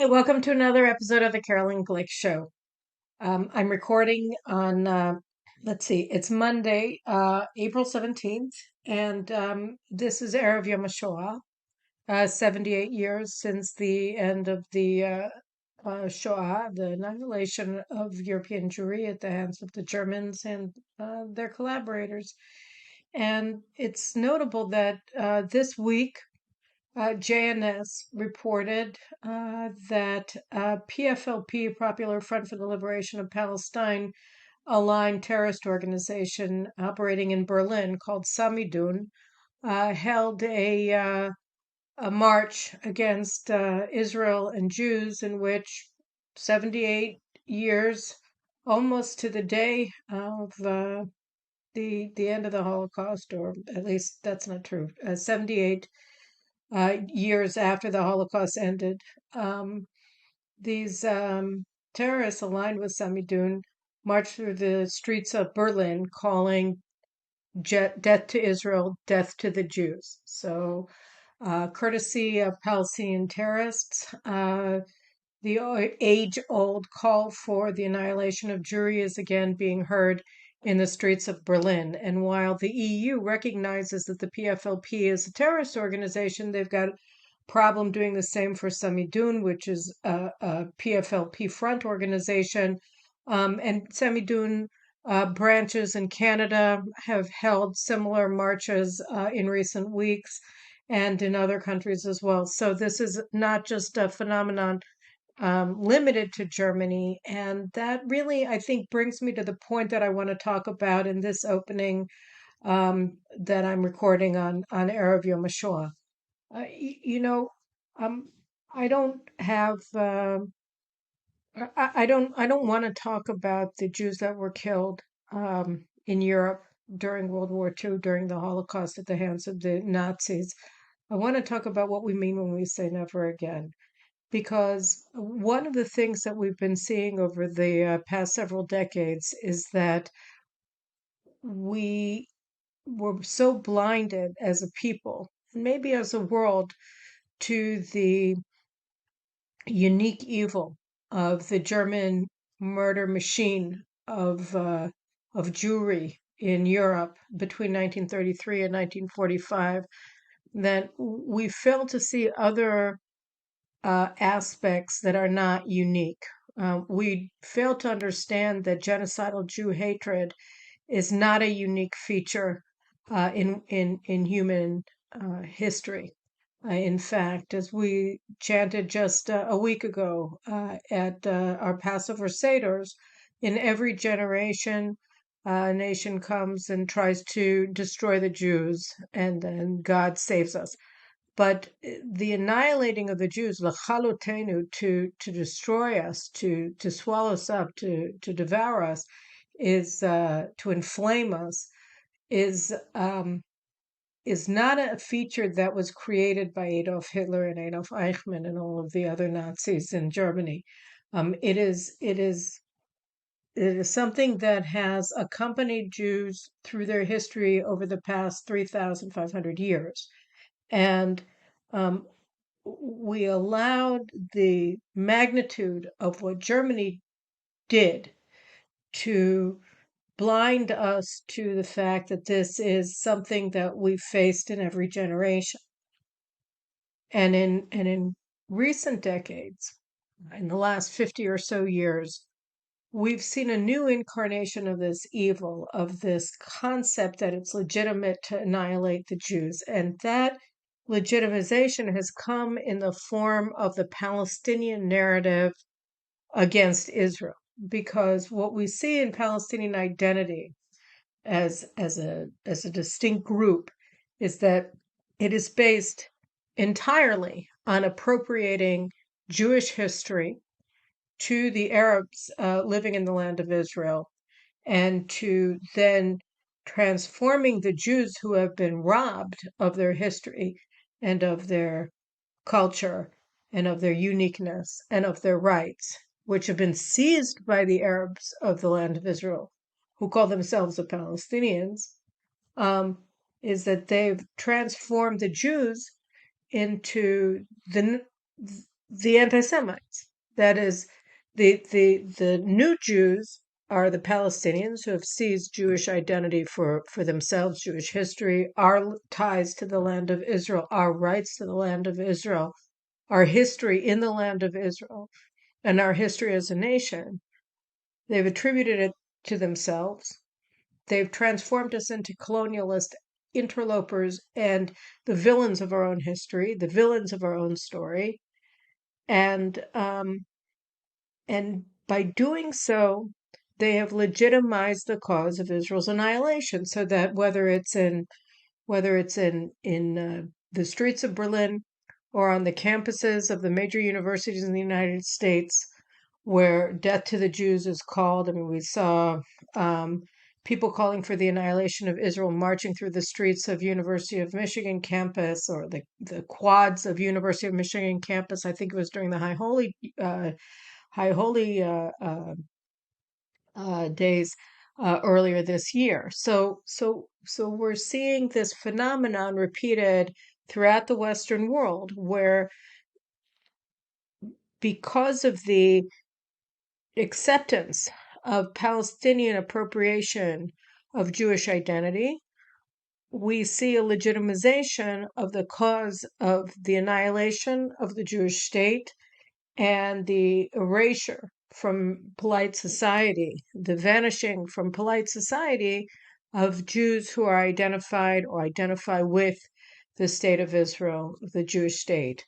Welcome to another episode of the Caroline Glick Show. I'm recording on, it's Monday, April 17th, and this is Erev Yom HaShoah, 78 years since the end of the Shoah, the annihilation of European Jewry at the hands of the Germans and their collaborators. And it's notable that this week, JNS reported that PFLP, Popular Front for the Liberation of Palestine, aligned terrorist organization operating in Berlin called Samidun, held a march against Israel and Jews in which 78 years, almost to the day of the end of the Holocaust, or at least that's not true, 78 years after the Holocaust ended, these terrorists aligned with Samidun marched through the streets of Berlin calling death to Israel, death to the Jews. So, courtesy of Palestinian terrorists, the age-old call for the annihilation of Jewry is again being heard in the streets of Berlin. And while the EU recognizes that the PFLP is a terrorist organization, they've got a problem doing the same for Samidun, which is a PFLP front organization. And Samidun branches in Canada have held similar marches in recent weeks and in other countries as well. So this is not just a phenomenon limited to Germany. And that really, I think, brings me to the point that I want to talk about in this opening that I'm recording on Erev Yom HaShoah. I don't have, I don't want to talk about the Jews that were killed in Europe during World War II, during the Holocaust at the hands of the Nazis. I want to talk about what we mean when we say never again. Because one of the things that we've been seeing over the past several decades is that we were so blinded as a people, and maybe as a world, to the unique evil of the German murder machine of Jewry in Europe between 1933 and 1945, that we fail to see other aspects that are not unique. We fail to understand that genocidal Jew hatred is not a unique feature in human history. In fact, as we chanted just a week ago at our Passover Seders, in every generation, a nation comes and tries to destroy the Jews, and then God saves us. But the annihilating of the Jews, l'chalotenu, to destroy us, to swallow us up, to devour us, is to inflame us, is not a feature that was created by Adolf Hitler and Adolf Eichmann and all of the other Nazis in Germany. It is something that has accompanied Jews through their history over the past 3,500 years. And we allowed the magnitude of what Germany did to blind us to the fact that this is something that we've faced in every generation. And in recent decades, in the last 50 or so years, we've seen a new incarnation of this evil, of this concept that it's legitimate to annihilate the Jews. And that legitimization has come in the form of the Palestinian narrative against Israel. Because what we see in Palestinian identity as a distinct group is that it is based entirely on appropriating Jewish history to the Arabs living in the land of Israel, and to then transforming the Jews who have been robbed of their history and of their culture and of their uniqueness and of their rights, which have been seized by the Arabs of the land of Israel, who call themselves the Palestinians, is that they've transformed the Jews into the anti-Semites. That is, the new Jews are the Palestinians who have seized Jewish identity for themselves, Jewish history, our ties to the land of Israel, our rights to the land of Israel, our history in the land of Israel, and our history as a nation. They've attributed it to themselves. They've transformed us into colonialist interlopers and the villains of our own history, the villains of our own story. And by doing so, they have legitimized the cause of Israel's annihilation. So that whether it's in the streets of Berlin or on the campuses of the major universities in the United States, where death to the Jews is called. I mean, we saw people calling for the annihilation of Israel marching through the streets of University of Michigan campus or the quads of University of Michigan campus. I think it was during the High Holy days earlier this year. So we're seeing this phenomenon repeated throughout the Western world, where because of the acceptance of Palestinian appropriation of Jewish identity, we see a legitimization of the cause of the annihilation of the Jewish state and the erasure from polite society, the vanishing from polite society of Jews who are identified or identify with the state of Israel, the Jewish state.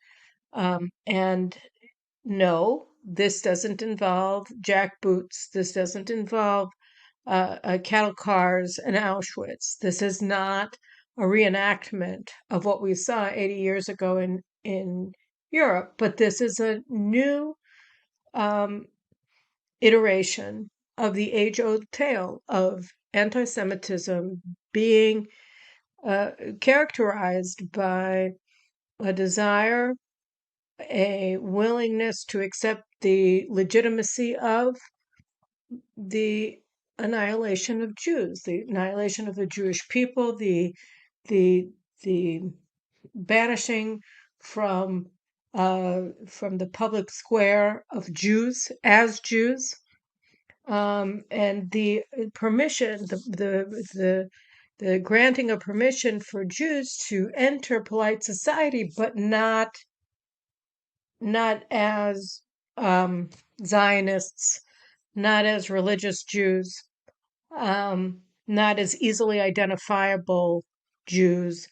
And no, this doesn't involve jackboots. This doesn't involve cattle cars and Auschwitz. This is not a reenactment of what we saw 80 years ago in Europe, but this is a new iteration of the age-old tale of anti-Semitism being characterized by a desire, a willingness to accept the legitimacy of the annihilation of Jews, the annihilation of the Jewish people, the banishing from the public square of Jews as Jews, and the permission, the granting of permission for Jews to enter polite society, but not as Zionists, not as religious Jews, not as easily identifiable Jews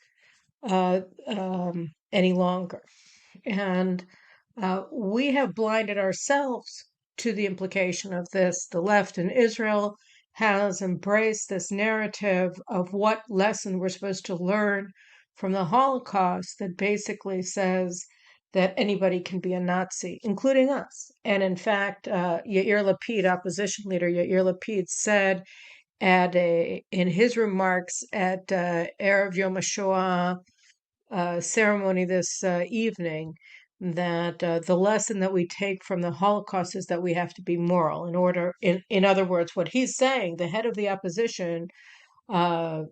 any longer. And we have blinded ourselves to the implication of this. The left in Israel has embraced this narrative of what lesson we're supposed to learn from the Holocaust that basically says that anybody can be a Nazi, including us. And in fact, Yair Lapid, opposition leader Yair Lapid, said in his remarks at Erev Yom HaShoah ceremony this evening, that the lesson that we take from the Holocaust is that we have to be moral in order. In other words, what he's saying, the head of the opposition in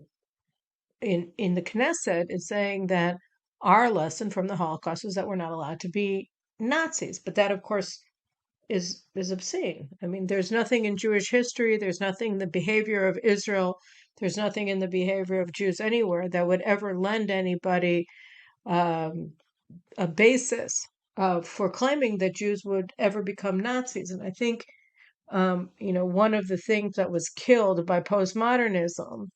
the Knesset is saying that our lesson from the Holocaust is that we're not allowed to be Nazis. But that, of course, is obscene. I mean, there's nothing in Jewish history, there's nothing in the behavior of Israel, there's nothing in the behavior of Jews anywhere that would ever lend anybody a basis for claiming that Jews would ever become Nazis. And I think, one of the things that was killed by postmodernism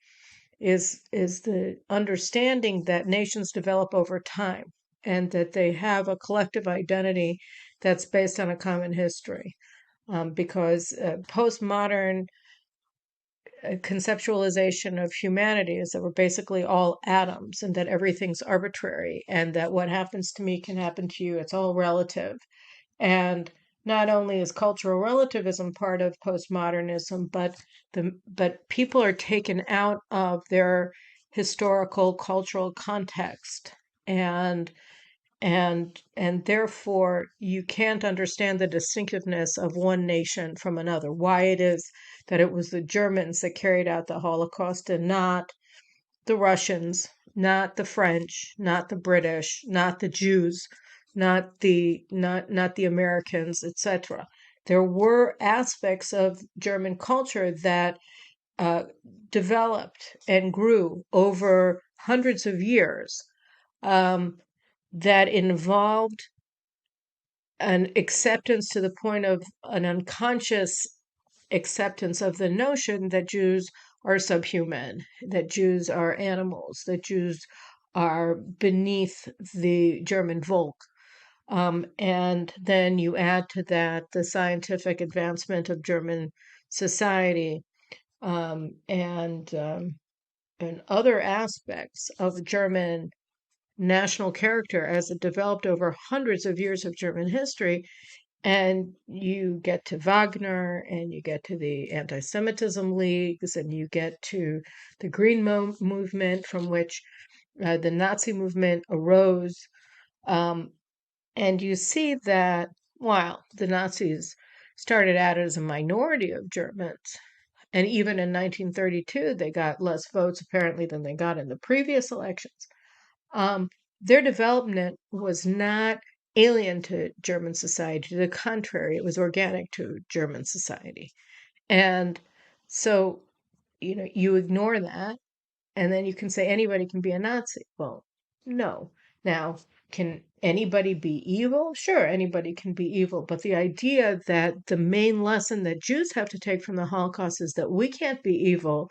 is the understanding that nations develop over time and that they have a collective identity that's based on a common history. Because postmodern conceptualization of humanity is that we're basically all atoms and that everything's arbitrary and that what happens to me can happen to you. It's all relative. And not only is cultural relativism part of postmodernism, but people are taken out of their historical cultural context, and therefore you can't understand the distinctiveness of one nation from another, why it is that it was the Germans that carried out the Holocaust and not the Russians, not the French, not the British, not the Jews, not the Americans, etc. There were aspects of German culture that uh, developed and grew over hundreds of years, um, that involved an acceptance to the point of an unconscious acceptance of the notion that Jews are subhuman, that Jews are animals, that Jews are beneath the German Volk. And then you add to that the scientific advancement of German society, and other aspects of German national character as it developed over hundreds of years of German history. And you get to Wagner, and you get to the anti-Semitism leagues, and you get to the Green movement, from which the Nazi movement arose. Um, and you see that while the Nazis started out as a minority of Germans, and even in 1932, they got less votes apparently than they got in the previous elections. Um, their development was not alien to German society. To the contrary, it was organic to German society. And so, you ignore that, and then you can say anybody can be a Nazi. Well, no. Now, can anybody be evil? Sure, anybody can be evil. But the idea that the main lesson that Jews have to take from the Holocaust is that we can't be evil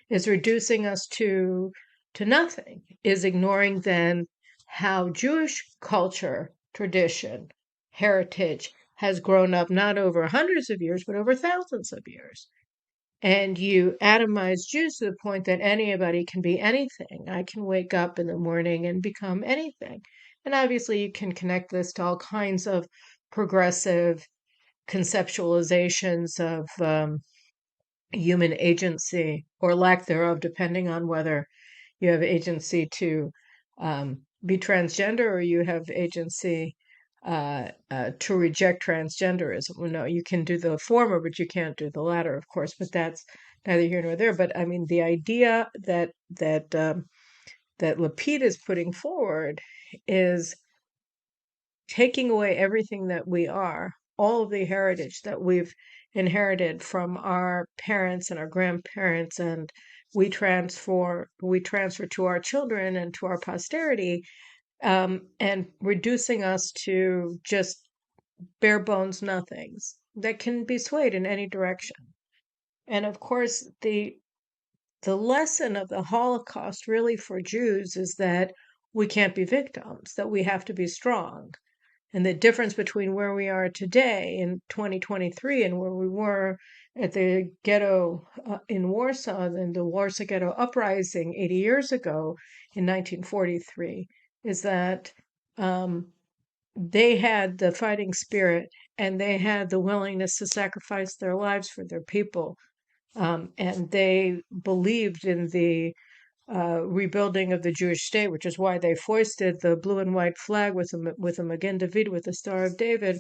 is reducing us to nothing, is ignoring then how Jewish culture, tradition, heritage has grown up not over hundreds of years, but over thousands of years. And you atomize Jews to the point that anybody can be anything. I can wake up in the morning and become anything. And obviously, you can connect this to all kinds of progressive conceptualizations of human agency or lack thereof, depending on whether you have agency to be transgender or you have agency to reject transgenderism. Well, no, you can do the former, but you can't do the latter, of course. But that's neither here nor there. But I mean, the idea that Lapid is putting forward is taking away everything that we are, all of the heritage that we've inherited from our parents and our grandparents, and we transfer to our children and to our posterity, and reducing us to just bare bones nothings that can be swayed in any direction. And of course, the lesson of the Holocaust really for Jews is that we can't be victims, that we have to be strong. And the difference between where we are today in 2023 and where we were at the ghetto in Warsaw, and the Warsaw Ghetto Uprising 80 years ago in 1943, is that they had the fighting spirit and they had the willingness to sacrifice their lives for their people. And they believed in the rebuilding of the Jewish state, which is why they foisted the blue and white flag with a Magen David, with the Star of David,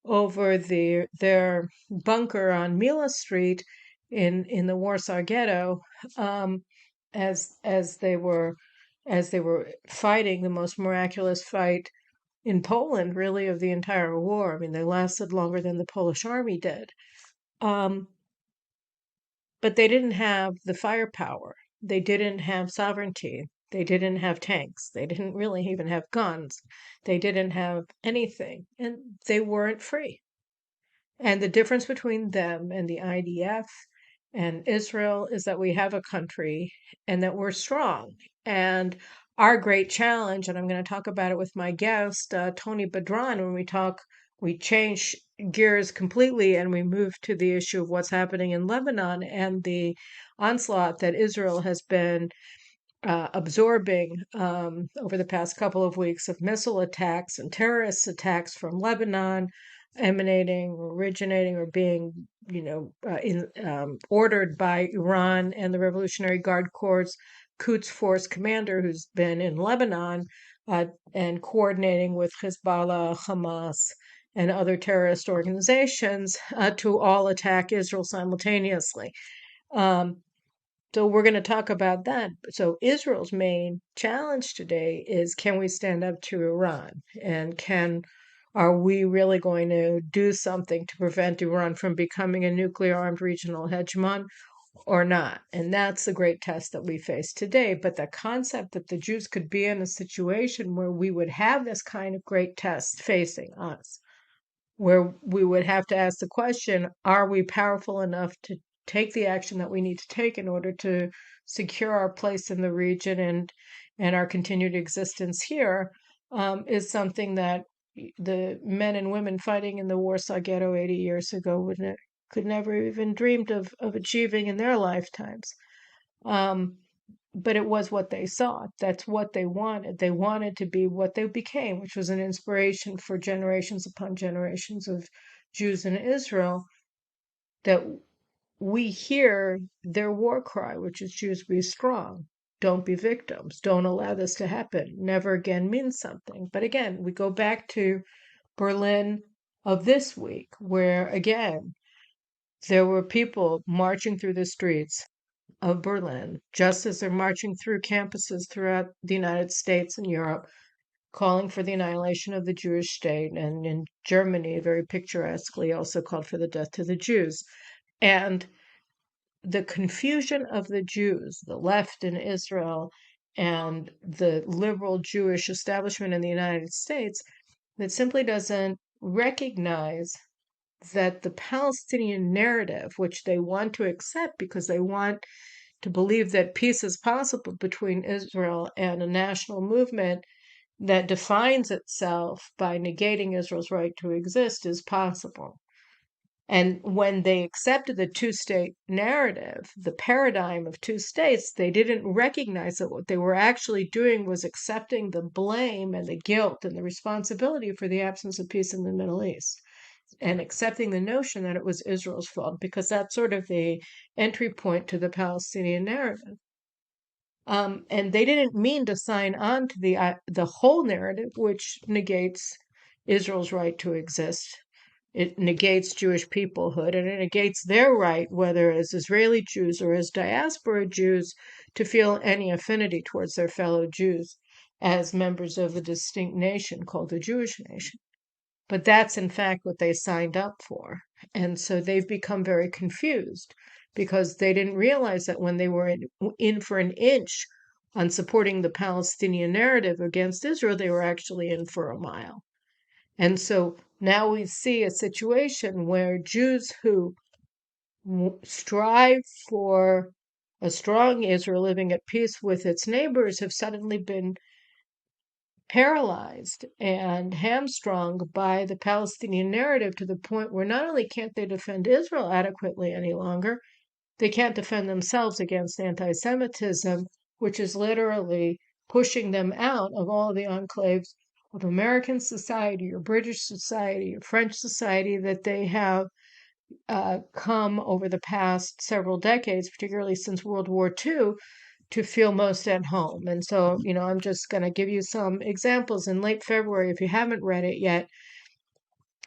over their bunker on Mila Street in the Warsaw Ghetto, as they were fighting the most miraculous fight in Poland, really, of the entire war. I mean, they lasted longer than the Polish army did. Um, but they didn't have the firepower. They didn't have sovereignty. They didn't have tanks. They didn't really even have guns. They didn't have anything. And they weren't free. And the difference between them and the IDF and Israel is that we have a country and that we're strong. And our great challenge, and I'm going to talk about it with my guest, Tony Badran, when we change gears completely and we move to the issue of what's happening in Lebanon and the onslaught that Israel has been absorbing over the past couple of weeks of missile attacks and terrorist attacks from Lebanon, originating, or being, ordered by Iran and the Revolutionary Guard Corps' Quds Force commander, who's been in Lebanon and coordinating with Hezbollah, Hamas, and other terrorist organizations to all attack Israel simultaneously. So we're going to talk about that. So Israel's main challenge today is, can we stand up to Iran? And are we really going to do something to prevent Iran from becoming a nuclear armed regional hegemon or not? And that's the great test that we face today. But the concept that the Jews could be in a situation where we would have this kind of great test facing us, where we would have to ask the question, are we powerful enough to take the action that we need to take in order to secure our place in the region and our continued existence here, is something that the men and women fighting in the Warsaw Ghetto 80 years ago could never even dreamed of achieving in their lifetimes. But it was what they saw. That's what they wanted. They wanted to be what they became, which was an inspiration for generations upon generations of Jews in Israel, that we hear their war cry, which is Jews be strong, don't be victims, don't allow this to happen, never again means something. But again, we go back to Berlin of this week, where again, there were people marching through the streets of Berlin, just as they're marching through campuses throughout the United States and Europe, calling for the annihilation of the Jewish state, and in Germany, very picturesquely, also called for the death to the Jews. And the confusion of the Jews, the left in Israel, and the liberal Jewish establishment in the United States, that simply doesn't recognize that the Palestinian narrative, which they want to accept because they want to believe that peace is possible between Israel and a national movement that defines itself by negating Israel's right to exist, is possible. And when they accepted the two-state narrative, the paradigm of two states, they didn't recognize that what they were actually doing was accepting the blame and the guilt and the responsibility for the absence of peace in the Middle East, and accepting the notion that it was Israel's fault, because that's sort of the entry point to the Palestinian narrative. And they didn't mean to sign on to the whole narrative, which negates Israel's right to exist. It negates Jewish peoplehood, and it negates their right, whether as Israeli Jews or as diaspora Jews, to feel any affinity towards their fellow Jews as members of a distinct nation called the Jewish nation. But that's in fact what they signed up for. And so they've become very confused because they didn't realize that when they were in for an inch on supporting the Palestinian narrative against Israel, they were actually in for a mile. And so now we see a situation where Jews who strive for a strong Israel living at peace with its neighbors have suddenly been paralyzed and hamstrung by the Palestinian narrative, to the point where not only can't they defend Israel adequately any longer, they can't defend themselves against anti-Semitism, which is literally pushing them out of all the enclaves of American society or British society or French society that they have come over the past several decades, particularly since World War II, to feel most at home. And so, I'm just going to give you some examples. In late February, if you haven't read it yet,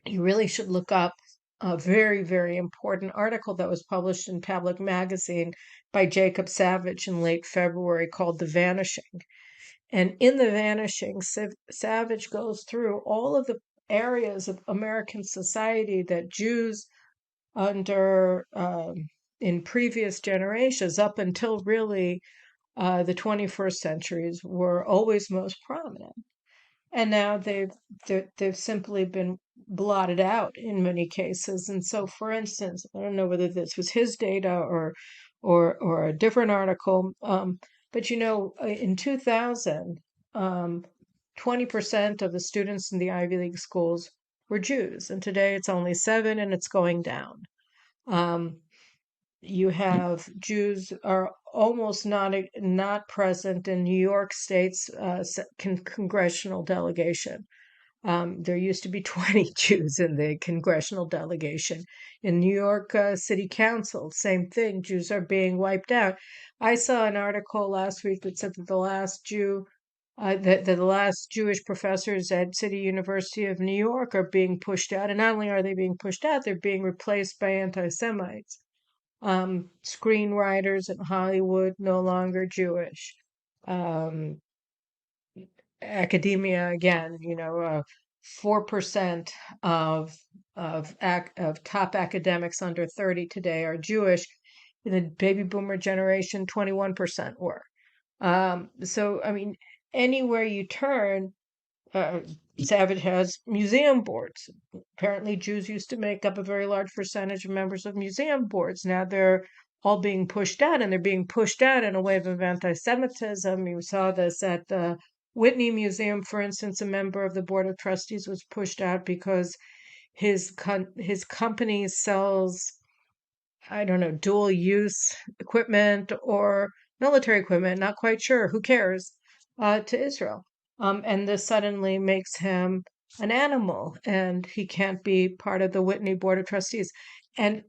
you really should look up a very, very important article that was published in Tablet Magazine by Jacob Savage in late February, called The Vanishing. And in The Vanishing, Savage goes through all of the areas of American society that Jews under in previous generations, up until really the 21st centuries, were always most prominent. And now they've simply been blotted out in many cases. And so, for instance, I don't know whether this was his data or a different article, but in 2000, 20% of the students in the Ivy League schools were Jews, and today it's only 7%, and it's going down. You have Jews are almost not present in New York State's congressional delegation. There used to be 20 Jews in the congressional delegation. In New York City Council, same thing. Jews are being wiped out. I saw an article last week that said that the last Jewish professors at City University of New York are being pushed out. And not only are they being pushed out, they're being replaced by anti-Semites. Screenwriters in Hollywood no longer Jewish. Um, Academia again, 4% of of top academics under 30 today are Jewish. In the baby boomer generation, 21% were. So I mean, anywhere you turn, uh, Savage has museum boards. Apparently, Jews used to make up a very large percentage of members of museum boards. Now they're all being pushed out, and they're being pushed out in a wave of anti-Semitism. You saw this at the Whitney Museum, for instance. A member of the board of trustees was pushed out because his company sells, I don't know, dual use equipment or military equipment, not quite sure, who cares, to Israel. And this suddenly makes him an animal and he can't be part of the Whitney Board of Trustees. And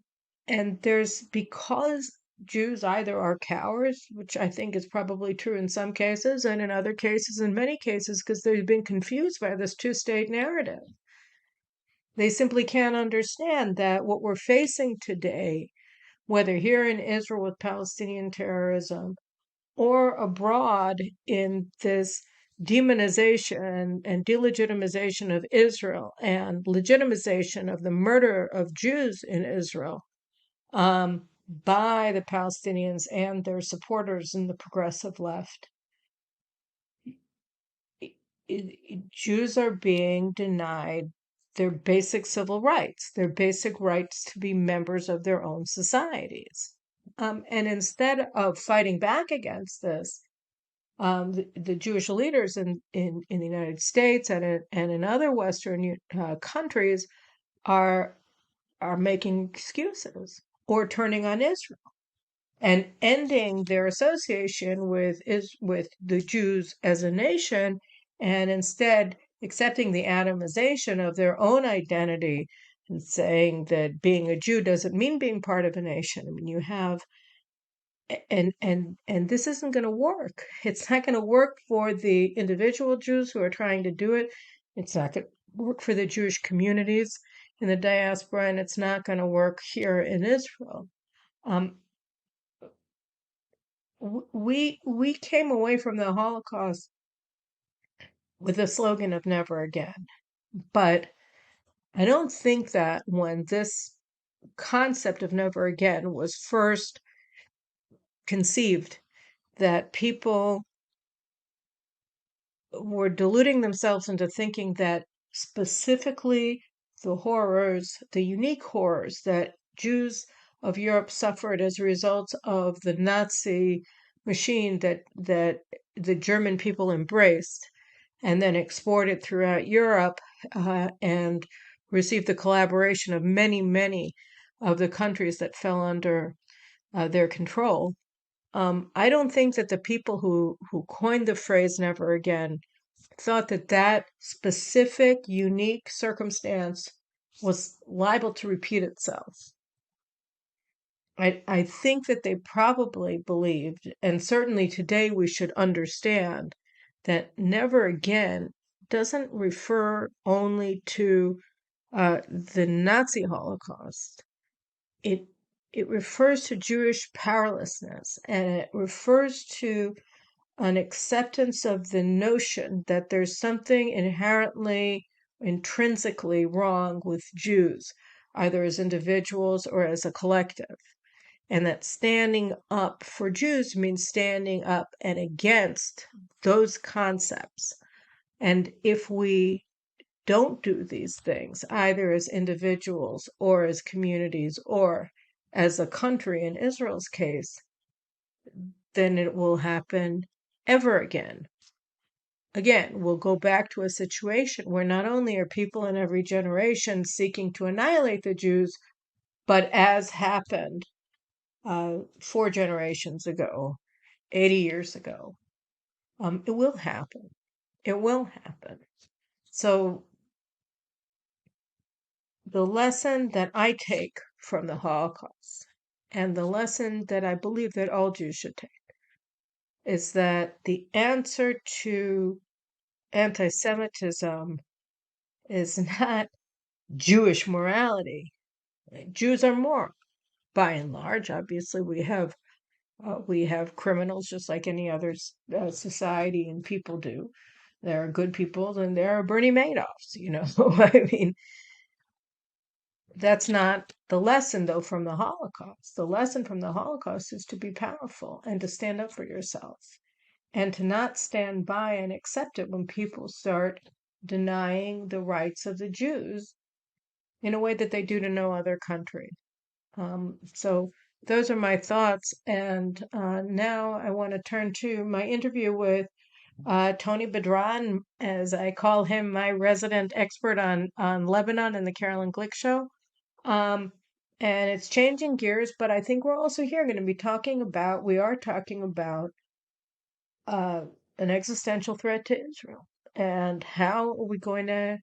there's, because Jews either are cowards, which I think is probably true in some cases, and in other cases, in many cases, because they've been confused by this two-state narrative. They simply can't understand that what we're facing today, whether here in Israel with Palestinian terrorism or abroad in this demonization and delegitimization of Israel and legitimization of the murder of Jews in Israel, by the Palestinians and their supporters in the progressive left. Jews are being denied their basic civil rights, their basic rights to be members of their own societies. And instead of fighting back against this, the Jewish leaders in the United States and in other Western countries are making excuses or turning on Israel and ending their association with the Jews as a nation, and instead accepting the atomization of their own identity and saying that being a Jew doesn't mean being part of a nation. I mean, you have, and this isn't going to work. It's not going to work for the individual Jews who are trying to do it. It's not going to work for the Jewish communities in the diaspora, and it's not going to work here in Israel. We came away from the Holocaust with the slogan of never again. But I don't think that when this concept of never again was first conceived, that people were deluding themselves into thinking that specifically the horrors, the unique horrors that Jews of Europe suffered as a result of the Nazi machine that the German people embraced and then exported throughout Europe, and received the collaboration of many, many of the countries that fell under their control. I don't think that the people who coined the phrase never again thought that that specific, unique circumstance was liable to repeat itself. I think that they probably believed, and certainly today we should understand, that never again doesn't refer only to the Nazi Holocaust. It refers to Jewish powerlessness, and it refers to an acceptance of the notion that there's something inherently, intrinsically wrong with Jews, either as individuals or as a collective. And that standing up for Jews means standing up and against those concepts. And if we don't do these things, either as individuals or as communities or as a country, in Israel's case, then it will happen ever again. Again, we'll go back to a situation where not only are people in every generation seeking to annihilate the Jews, but as happened 4 generations ago, 80 years ago, it will happen. It will happen. So the lesson that I take from the Holocaust, and the lesson that I believe that all Jews should take, is that the answer to anti-Semitism is not Jewish morality. Jews are moral. by and large. Obviously, we have criminals just like any other society and people do. There are good people and there are Bernie Madoffs, you know. I mean, that's not the lesson, though, from the Holocaust. The lesson from the Holocaust is to be powerful and to stand up for yourself and to not stand by and accept it when people start denying the rights of the Jews in a way that they do to no other country. So those are my thoughts. And now I want to turn to my interview with Tony Badran, as I call him, my resident expert on Lebanon and the Caroline Glick Show. And it's changing gears, but I think we're also here going to be talking about, we are talking about uh, an existential threat to Israel. And how are we going to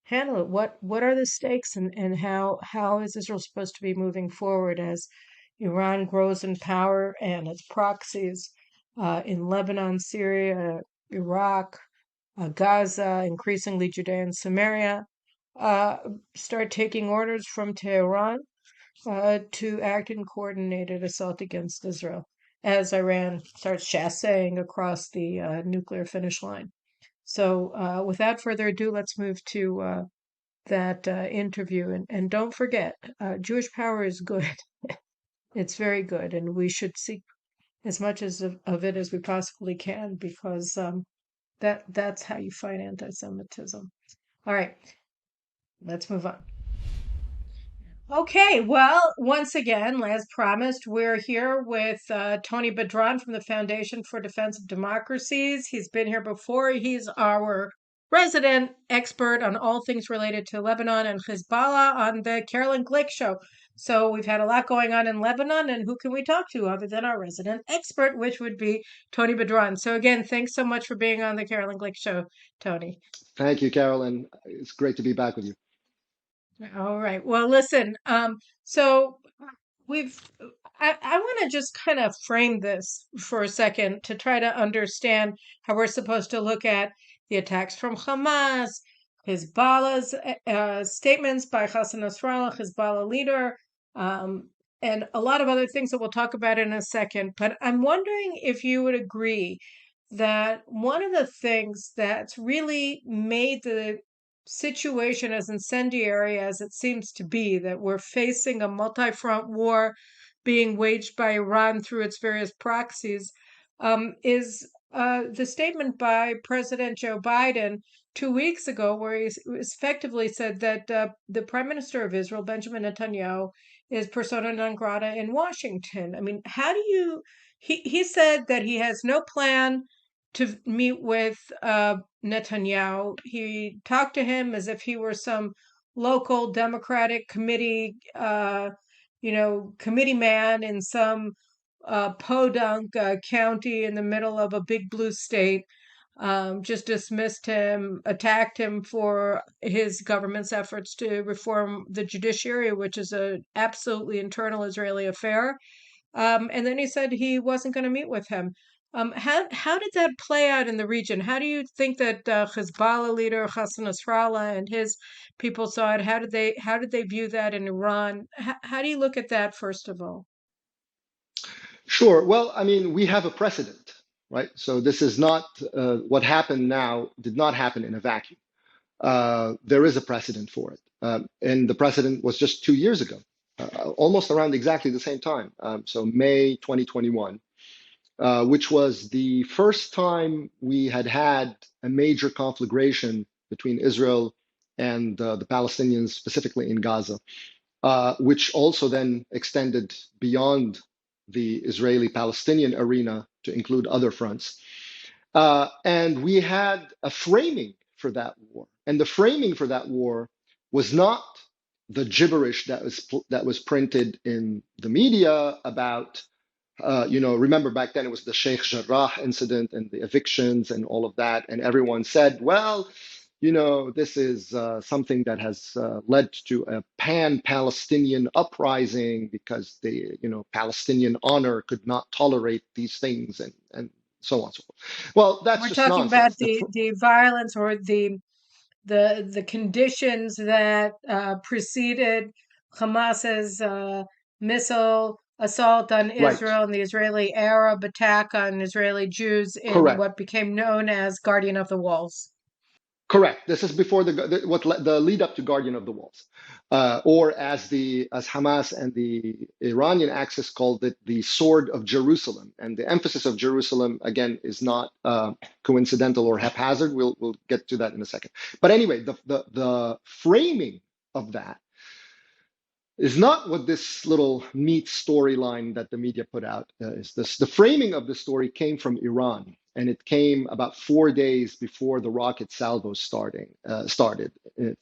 handle it? What are the stakes, and how is Israel supposed to be moving forward as Iran grows in power and its proxies in Lebanon, Syria, Iraq, Gaza, increasingly Judea and Samaria, uh, start taking orders from Tehran to act in coordinated assault against Israel as Iran starts chasseing across the nuclear finish line. So, without further ado, let's move to that interview. And don't forget, Jewish power is good. It's very good, and we should seek as much of it as we possibly can, because that's how you fight anti-Semitism. All right, let's move on. Okay, well, once again, as promised, we're here with Tony Badran from the Foundation for Defense of Democracies. He's been here before. He's our resident expert on all things related to Lebanon and Hezbollah on the Caroline Glick Show. So we've had a lot going on in Lebanon, and who can we talk to other than our resident expert, which would be Tony Badran. So again, thanks so much for being on the Caroline Glick Show, Tony. Thank you, Carolyn. It's great to be back with you. All right. Well, listen, so we've, I want to just kind of frame this for a second to try to understand how we're supposed to look at the attacks from Hamas, Hezbollah's statements by Hassan Nasrallah, Hezbollah leader, and a lot of other things that we'll talk about in a second. But I'm wondering if you would agree that one of the things that's really made the situation as incendiary as it seems to be, that we're facing a multi-front war being waged by Iran through its various proxies, is the statement by President Joe Biden 2 weeks ago, where he effectively said that the Prime Minister of Israel, Benjamin Netanyahu, is persona non grata in Washington. I mean, how do you? He said that he has no plan to meet with Netanyahu. He talked to him as if he were some local Democratic committee, committee man in some podunk county in the middle of a big blue state. Just dismissed him, attacked him for his government's efforts to reform the judiciary, which is a absolutely internal Israeli affair. And then he said he wasn't going to meet with him. How did that play out in the region? How do you think that Hezbollah leader Hassan Nasrallah and his people saw it? How did they view that in Iran? How do you look at that, first of all? Sure. Well, I mean, we have a precedent, right? So this is not what happened now, did not happen in a vacuum. There is a precedent for it. And the precedent was just 2 years ago, almost around exactly the same time. So May 2021, which was the first time we had had a major conflagration between Israel and the Palestinians, specifically in Gaza, which also then extended beyond the Israeli-Palestinian arena to include other fronts. And we had a framing for that war. And the framing for that war was not the gibberish that was printed in the media about, remember back then it was the Sheikh Jarrah incident and the evictions and all of that. And everyone said, well, this is something that has led to a pan-Palestinian uprising because the, Palestinian honor could not tolerate these things and so on and so forth. Well, that's We're just talking about nonsense. the violence or the conditions that preceded Hamas's missile assault on Right. Israel and the Israeli Arab attack on Israeli Jews in Correct. what became known as Guardian of the Walls. Correct. This is before the lead up to Guardian of the Walls, or as Hamas and the Iranian axis called it, the Sword of Jerusalem. And the emphasis of Jerusalem again is not coincidental or haphazard. We'll get to that in a second. But anyway, the framing of that is not what this little neat storyline that the media put out is. The framing of the story came from Iran, and it came about 4 days before the rocket salvo started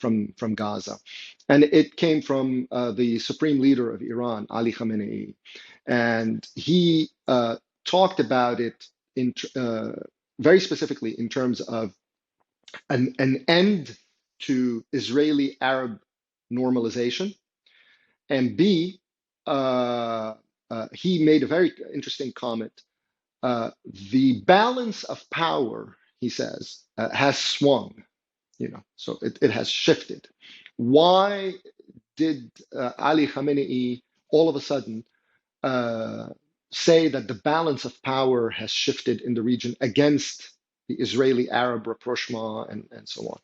from Gaza, and it came from the supreme leader of Iran, Ali Khamenei, and he talked about it in very specifically in terms of an end to Israeli-Arab normalization, and B, he made a very interesting comment. The balance of power, he says, has swung, so it has shifted. Why did Ali Khamenei all of a sudden say that the balance of power has shifted in the region against the Israeli-Arab rapprochement and so on?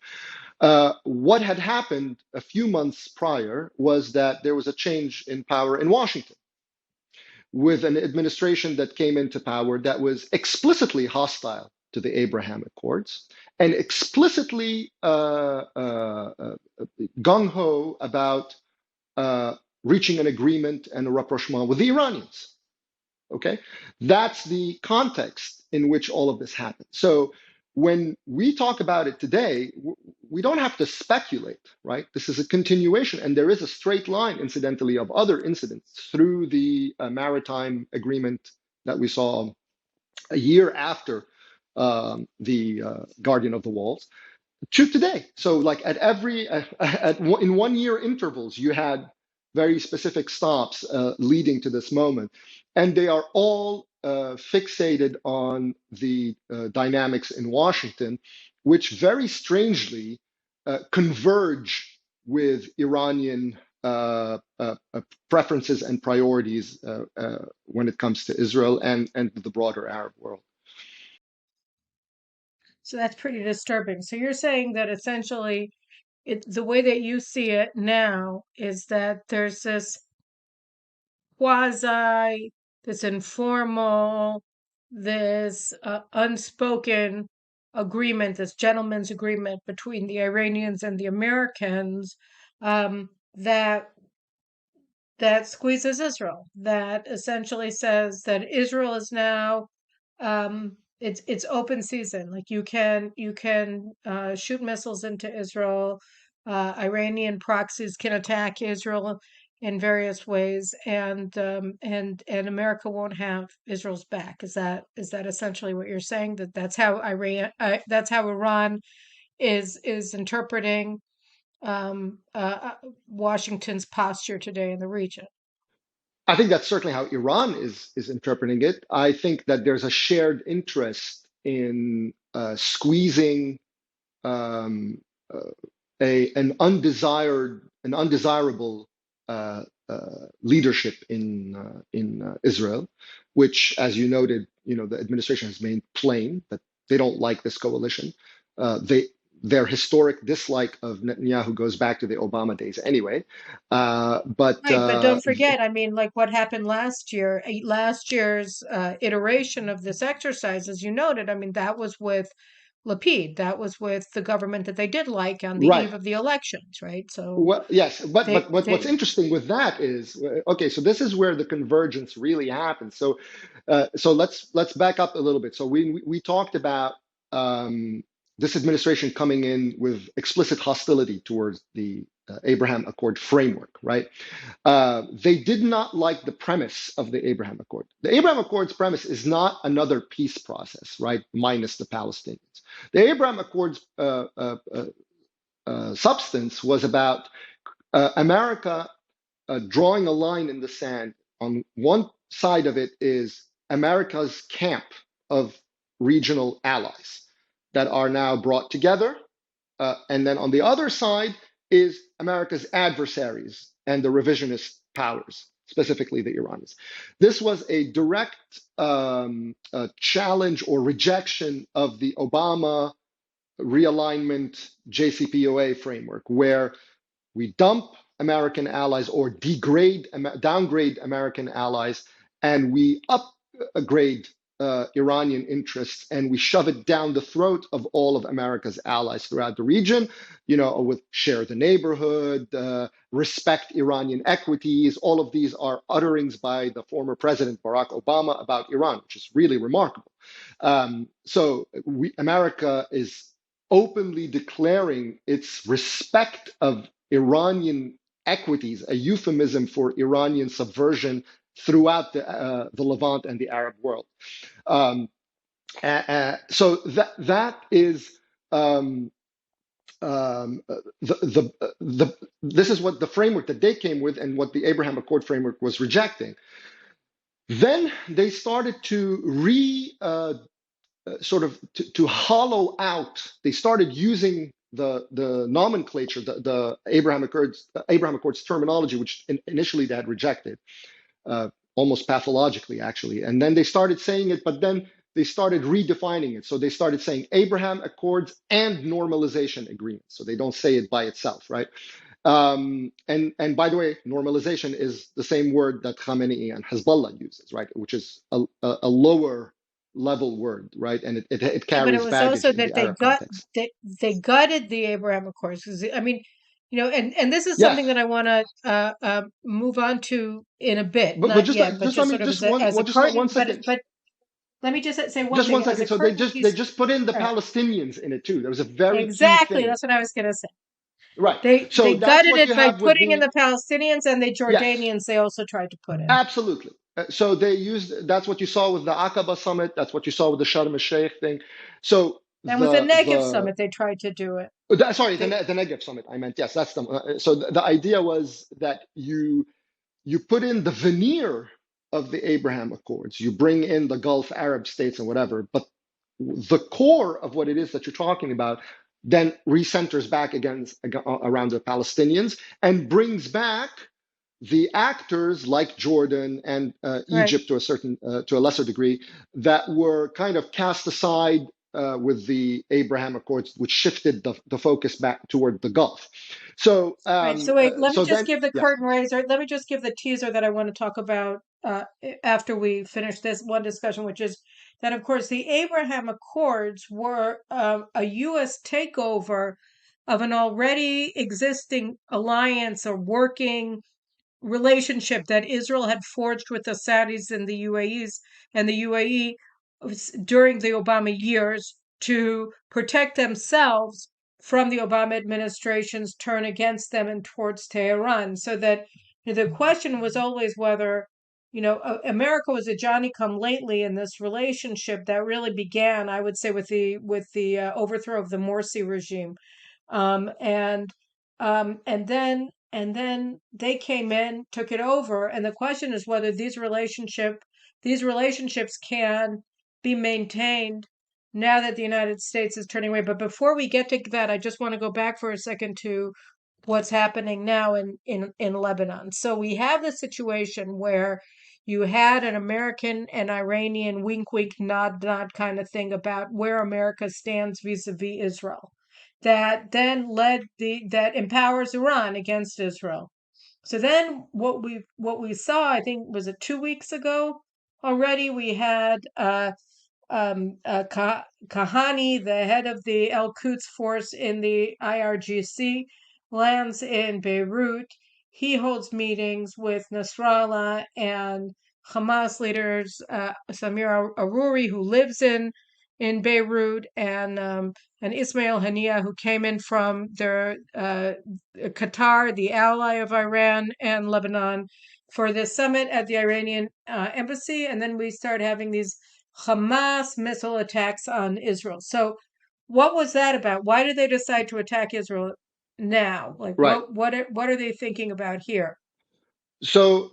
What had happened a few months prior was that there was a change in power in Washington with an administration that came into power that was explicitly hostile to the Abraham Accords and explicitly gung ho about reaching an agreement and a rapprochement with the Iranians. Okay, that's the context in which all of this happened. So when we talk about it today, we don't have to speculate, right? This is a continuation, and there is a straight line, incidentally, of other incidents through the maritime agreement that we saw a year after the Guardian of the Walls to today. So, like in 1 year intervals, you had very specific stops leading to this moment, and they are all fixated on the dynamics in Washington, which very strangely converge with Iranian preferences and priorities when it comes to Israel and the broader Arab world. So that's pretty disturbing. So you're saying that essentially the way that you see it now is that there's this quasi, this informal, this unspoken agreement, this gentleman's agreement between the Iranians and the Americans, that squeezes Israel, that essentially says that Israel is now it's open season. Like you can shoot missiles into Israel. Iranian proxies can attack Israel in various ways, and America won't have Israel's back. Is that essentially what you're saying? That's how Iran is interpreting Washington's posture today in the region. I think that's certainly how Iran is interpreting it. I think that there's a shared interest in squeezing um, an undesirable leadership in Israel, which, as you noted, the administration has made plain that they don't like this coalition. Their historic dislike of Netanyahu goes back to the Obama days anyway. But Right, but don't forget, I mean, like what happened last year, last year's iteration of this exercise, as you noted, I mean, that was with Lapid, that was with the government that they did like on the right. eve of the elections, right? So Well, yes, but what's they interesting with that is okay. So this is where the convergence really happens. So let's back up a little bit. So we talked about this administration coming in with explicit hostility towards the Abraham Accord framework, right? They did not like the premise of the Abraham Accord. The Abraham Accord's premise is not another peace process, right? Minus the Palestinians. The Abraham Accord's substance was about America drawing a line in the sand. On one side of it is America's camp of regional allies that are now brought together. And then on the other side is America's adversaries and the revisionist powers. specifically the Iranians. This was a direct challenge or rejection of the Obama realignment JCPOA framework, where we dump American allies or downgrade American allies, and we upgrade Iranian interests, and we shove it down the throat of all of America's allies throughout the region, with share the neighborhood, respect Iranian equities. All of these are utterings by the former President Barack Obama about Iran, which is really remarkable. So America is openly declaring its respect of Iranian equities, a euphemism for Iranian subversion throughout the Levant and the Arab world. So that is this is what the framework that they came with and what the Abraham Accord framework was rejecting. Then they started to to hollow out. They started using the nomenclature, the Abraham Accords terminology, which initially they had rejected, almost pathologically, actually. And then they started saying it, but then they started redefining it. So they started saying Abraham Accords and normalization agreements. So they don't say it by itself, right? And by the way, normalization is the same word that Khamenei and Hezbollah uses, right? Which is a lower level word, right? And it But it carries was baggage also in that the Arab context. they gutted the Abraham Accords. 'Cause, I mean, and this is Yes, something that I want to move on to in a bit, but not just yet, but let just me sort of just one as a just one curtain. second. But let me just say one Just one thing as second. a So curtain they piece. just put in the All right. Palestinians in it too. There was a very key Exactly, thing, that's what I was going to say. right? They So that's gutted what it you by have with putting in the the Palestinians, and the yes. Jordanians they also tried to put in. Absolutely. So they used, that's what you saw with the Aqaba summit. That's what you saw with the Sharm el-Sheikh thing. So And with the Negev summit, they tried to do it. sorry, the They, Negev summit, I meant, yes, that's the, so the idea was that you put in the veneer of the Abraham Accords, you bring in the Gulf Arab states and whatever, but the core of what it is that you're talking about then recenters back around the Palestinians and brings back the actors like Jordan and right. Egypt to a lesser degree that were kind of cast aside with the Abraham Accords, which shifted the focus back toward the Gulf. So Right. So wait, let me so just then give the yes, curtain raiser. Let me just give the teaser that I want to talk about after we finish this one discussion, which is that, of course, the Abraham Accords were a U.S. takeover of an already existing alliance or working relationship that Israel had forged with the Saudis and the UAE during the Obama years to protect themselves from the Obama administration's turn against them and towards Tehran. So that the question was always whether, America was a Johnny come lately in this relationship that really began, I would say, with the overthrow of the Morsi regime, and then they came in, took it over, and the question is whether these relationships can be maintained now that the United States is turning away. But before we get to that, I just want to go back for a second to what's happening now in Lebanon. So we have the situation where you had an American and Iranian wink wink nod nod kind of thing about where America stands vis-a-vis Israel, that then that empowers Iran against Israel. So then what we saw, I think, was it 2 weeks ago already, we had Kahani, the head of the El Quds force in the IRGC, lands in Beirut. He holds meetings with Nasrallah and Hamas leaders, Samir Aruri, who lives in Beirut, and Ismail Haniyeh, who came in from Qatar, the ally of Iran and Lebanon, for the summit at the Iranian embassy. And then we started having these Hamas missile attacks on Israel. So, what was that about? Why did they decide to attack Israel now? Like, right. what are they thinking about here? So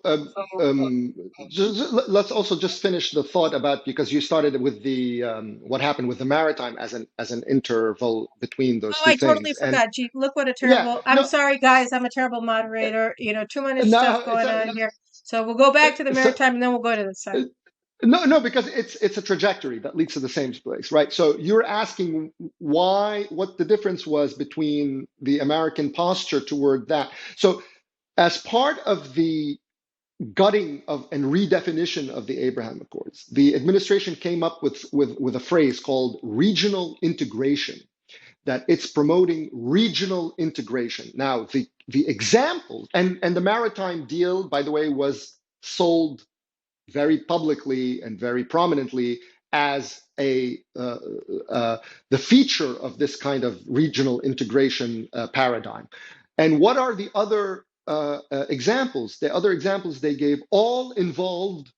let's also just finish the thought about, because you started with the what happened with the maritime as an interval between those Oh, two I totally things, and forgot. Gee, look what a yeah, terrible. I'm no, sorry, guys. I'm a terrible moderator. Too much stuff no, it's going on here. So we'll go back to the So maritime, and then we'll go to the side. no, because it's a trajectory that leads to the same place, right? So you're asking what the difference was between the American posture toward that. So as part of the gutting of and redefinition of the Abraham Accords, the administration came up with a phrase called regional integration, that it's promoting regional integration. Now, the example, and the maritime deal, by the way, was sold very publicly and very prominently as the feature of this kind of regional integration paradigm. And what are the other examples? The other examples they gave all involved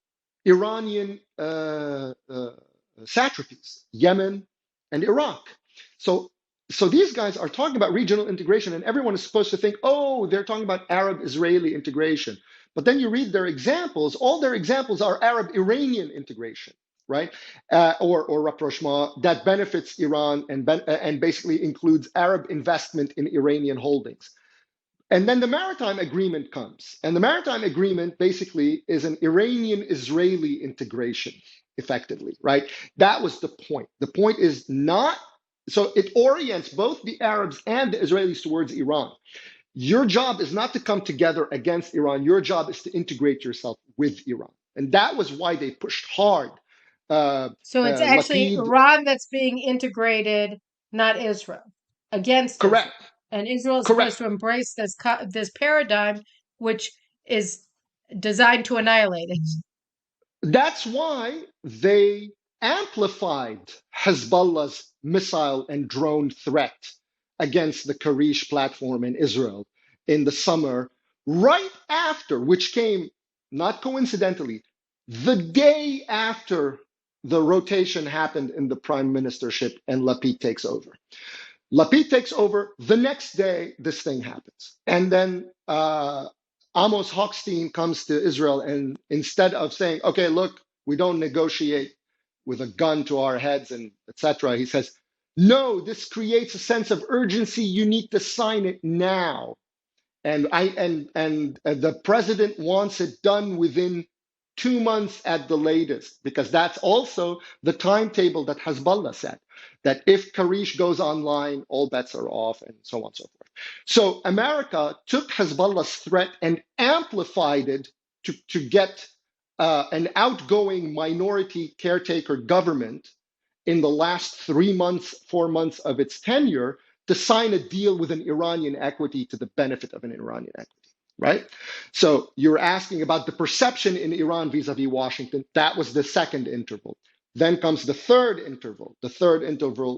Iranian satrapies, Yemen and Iraq. So these guys are talking about regional integration, and everyone is supposed to think, oh, they're talking about Arab-Israeli integration. But then you read their examples, all their examples are Arab-Iranian integration, right? Or rapprochement that benefits Iran and basically includes Arab investment in Iranian holdings. And then the maritime agreement comes. And the maritime agreement basically is an Iranian-Israeli integration, effectively, right? That was the point. The point is not, so it orients both the Arabs and the Israelis towards Iran. Your job is not to come together against Iran. Your job is to integrate yourself with Iran. And that was why they pushed hard. So it's actually Lapid, Iran that's being integrated, not Israel, against Israel. correct, And Israel is supposed correct. to embrace this paradigm, which is designed to annihilate it. That's why they amplified Hezbollah's missile and drone threat against the Karish platform in Israel in the summer, right after, which came not coincidentally, the day after the rotation happened in the prime ministership and Lapid takes over. Lapid takes over. The next day, this thing happens. And then Amos Hochstein comes to Israel, and instead of saying, okay, look, we don't negotiate with a gun to our heads and etc., he says, no, this creates a sense of urgency. You need to sign it now. And the president wants it done within 2 months at the latest, because that's also the timetable that Hezbollah set, that if Karish goes online, all bets are off, and so on and so forth. So America took Hezbollah's threat and amplified it to get an outgoing minority caretaker government in the last 3 months, 4 months of its tenure to sign a deal with an Iranian equity to the benefit of an Iranian equity, right? So you're asking about the perception in Iran vis-a-vis Washington. That was the second interval. Then comes the third interval,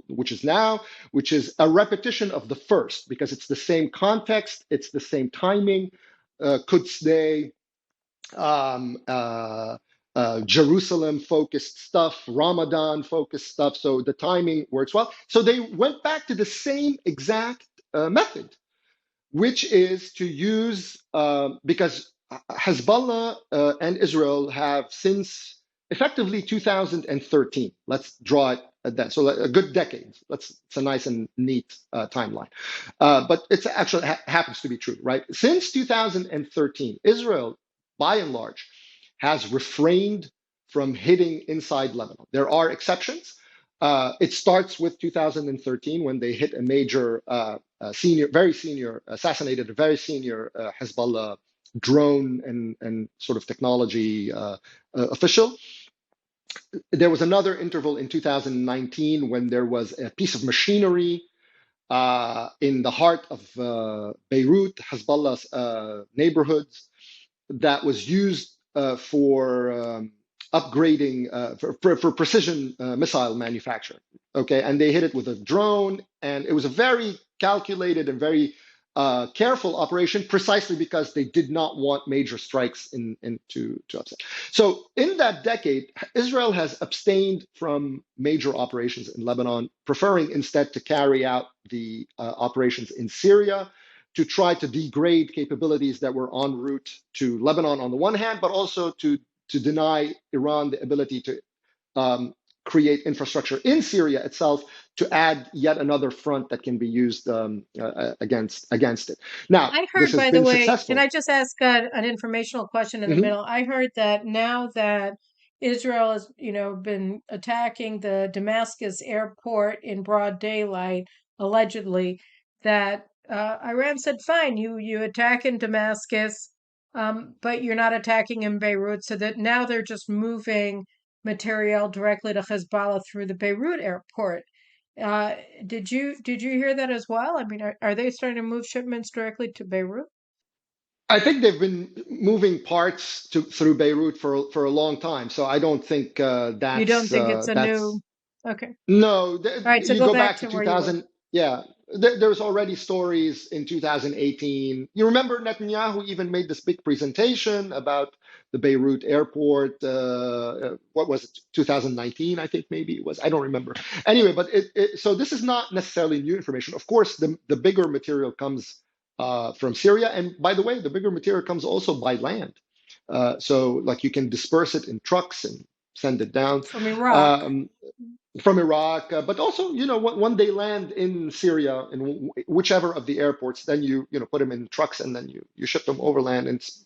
which is now, which is a repetition of the first, because it's the same context, it's the same timing. Quds Day, Jerusalem-focused stuff, Ramadan-focused stuff. So the timing works well. So they went back to the same exact method, which is to use, because Hezbollah and Israel have since effectively 2013. Let's draw it at that. So a good decade. It's a nice and neat timeline. But it actually happens to be true, right? Since 2013, Israel, by and large, has refrained from hitting inside Lebanon. There are exceptions. It starts with 2013 when they hit a major assassinated a very senior Hezbollah drone and sort of technology official. There was another interval in 2019 when there was a piece of machinery in the heart of Beirut, Hezbollah's neighborhoods, that was used for upgrading for precision missile manufacturing. Okay, and they hit it with a drone, and it was a very calculated and very careful operation, precisely because they did not want major strikes to upset. So in that decade, Israel has abstained from major operations in Lebanon, preferring instead to carry out the operations in Syria, to try to degrade capabilities that were en route to Lebanon on the one hand, but also to deny Iran the ability to create infrastructure in Syria itself to add yet another front that can be used against it. Now, I this heard, has by the been way, can successful. I just ask an informational question in the Hmm. middle? I heard that now that Israel has, been attacking the Damascus airport in broad daylight, allegedly, that Iran said, "Fine, you attack in Damascus, but you're not attacking in Beirut." So that now they're just moving material directly to Hezbollah through the Beirut airport. Uh, did you hear that as well? I mean, are they starting to move shipments directly to Beirut? I think they've been moving parts through Beirut for a long time, so I don't think You don't think it's a that's new? Okay. no. All right. So You go go back back to to where you were. 2000. Yeah, there's already stories in 2018. You remember Netanyahu even made this big presentation about the Beirut airport. What was it? 2019, I think maybe it was. I don't remember. Anyway, but so this is not necessarily new information. Of course, the bigger material comes from Syria, and by the way, the bigger material comes also by land. So like you can disperse it in trucks and send it down. From Iraq. Um, from Iraq, but also, when they land in Syria, in whichever of the airports, then you put them in trucks and then you ship them overland, and it's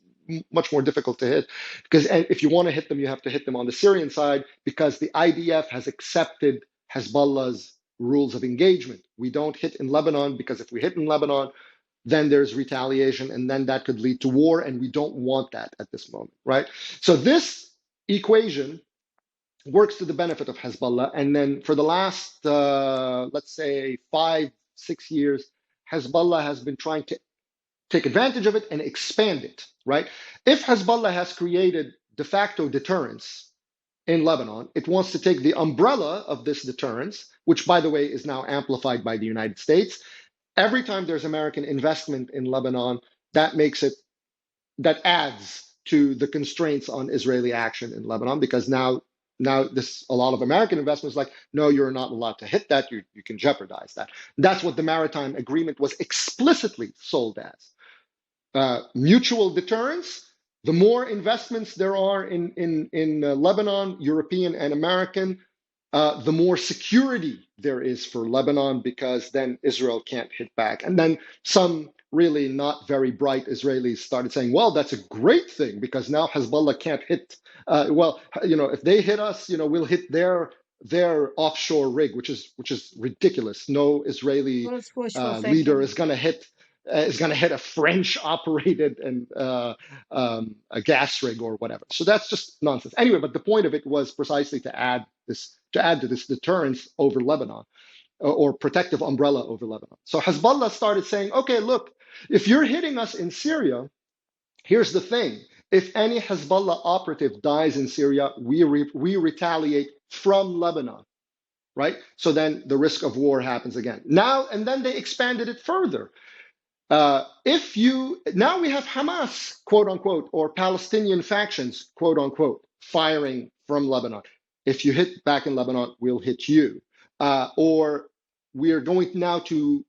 much more difficult to hit because if you want to hit them, you have to hit them on the Syrian side because the IDF has accepted Hezbollah's rules of engagement. We don't hit in Lebanon because if we hit in Lebanon, then there's retaliation, and then that could lead to war, and we don't want that at this moment, right? So this equation works to the benefit of Hezbollah. And then for the last, let's say, 5, 6 years, Hezbollah has been trying to take advantage of it and expand it, right? If Hezbollah has created de facto deterrence in Lebanon, it wants to take the umbrella of this deterrence, which, by the way, is now amplified by the United States. Every time there's American investment in Lebanon, that makes it, that adds to the constraints on Israeli action in Lebanon because now this a lot of American investments like, no, you're not allowed to hit that. You can jeopardize that. That's what the maritime agreement was explicitly sold as. Mutual deterrence. The more investments there are in Lebanon, European and American, the more security there is for Lebanon because then Israel can't hit back. And then some really not very bright Israelis started saying, well, that's a great thing because now Hezbollah can't hit. If they hit us, we'll hit their offshore rig, which is ridiculous. No Israeli Well, it's wishful leader thinking. is going to hit a French operated and a gas rig or whatever. So that's just nonsense. Anyway, but the point of it was precisely to add to this deterrence over Lebanon or protective umbrella over Lebanon. So Hezbollah started saying, okay, look, if you're hitting us in Syria, here's the thing. If any Hezbollah operative dies in Syria, we retaliate from Lebanon, right? So then the risk of war happens again. And then they expanded it further. Now we have Hamas, quote unquote, or Palestinian factions, quote unquote, firing from Lebanon. If you hit back in Lebanon, we'll hit you. Or we are going now to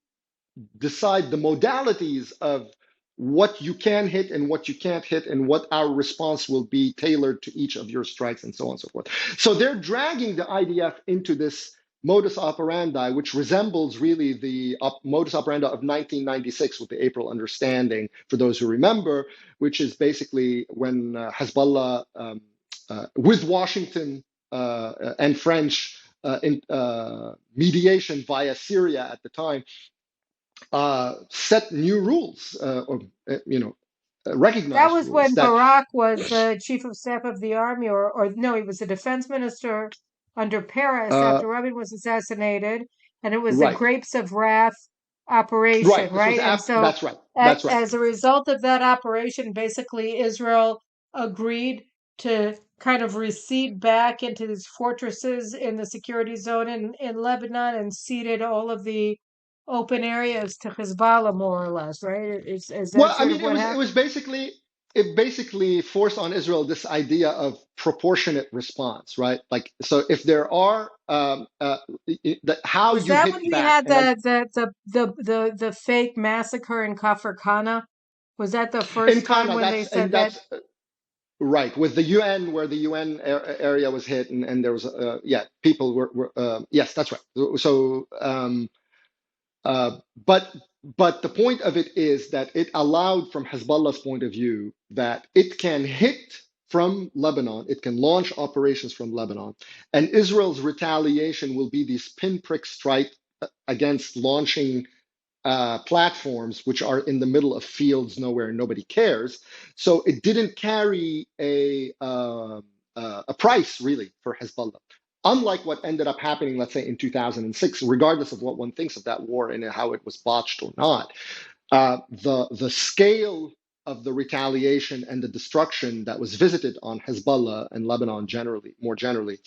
decide the modalities of what you can hit and what you can't hit, and what our response will be tailored to each of your strikes, and so on and so forth. So they're dragging the IDF into this modus operandi, which resembles really the modus operandi of 1996 with the April Understanding, for those who remember, which is basically when Hezbollah, with Washington and French in mediation via Syria at the time, set new rules, That recognized was rules when that, Barak was the chief of staff of the army, or no, he was the defense minister under Paris uh, after Rabin was assassinated, and it was the right, Grapes of Wrath operation, right. This was right? And so, that's right, that's right. as a result of that operation, basically Israel agreed to kind of recede back into these fortresses in the security zone in Lebanon and ceded all of the open areas to Hezbollah, more or less, right? Is that Well, I sort of mean, what it was happened? basically it basically forced on Israel this idea of proportionate response, right? Like, so if there are how Was you that when hit we back, had and like the fake massacre in Kafir Khana? Was that the in first time Kana, when they that's said and that? that's right, with the UN, where the UN area was hit, and there was yeah, people were yes, that's right. So uh, but but the point of it is that it allowed, from Hezbollah's point of view, that it can hit from Lebanon, it can launch operations from Lebanon, and Israel's retaliation will be these pinprick strike against launching platforms which are in the middle of fields nowhere, nobody cares. So it didn't carry a price really for Hezbollah. Unlike what ended up happening, let's say in 2006, regardless of what one thinks of that war and how it was botched or not, the scale of the retaliation and the destruction that was visited on Hezbollah and Lebanon generally, more generally,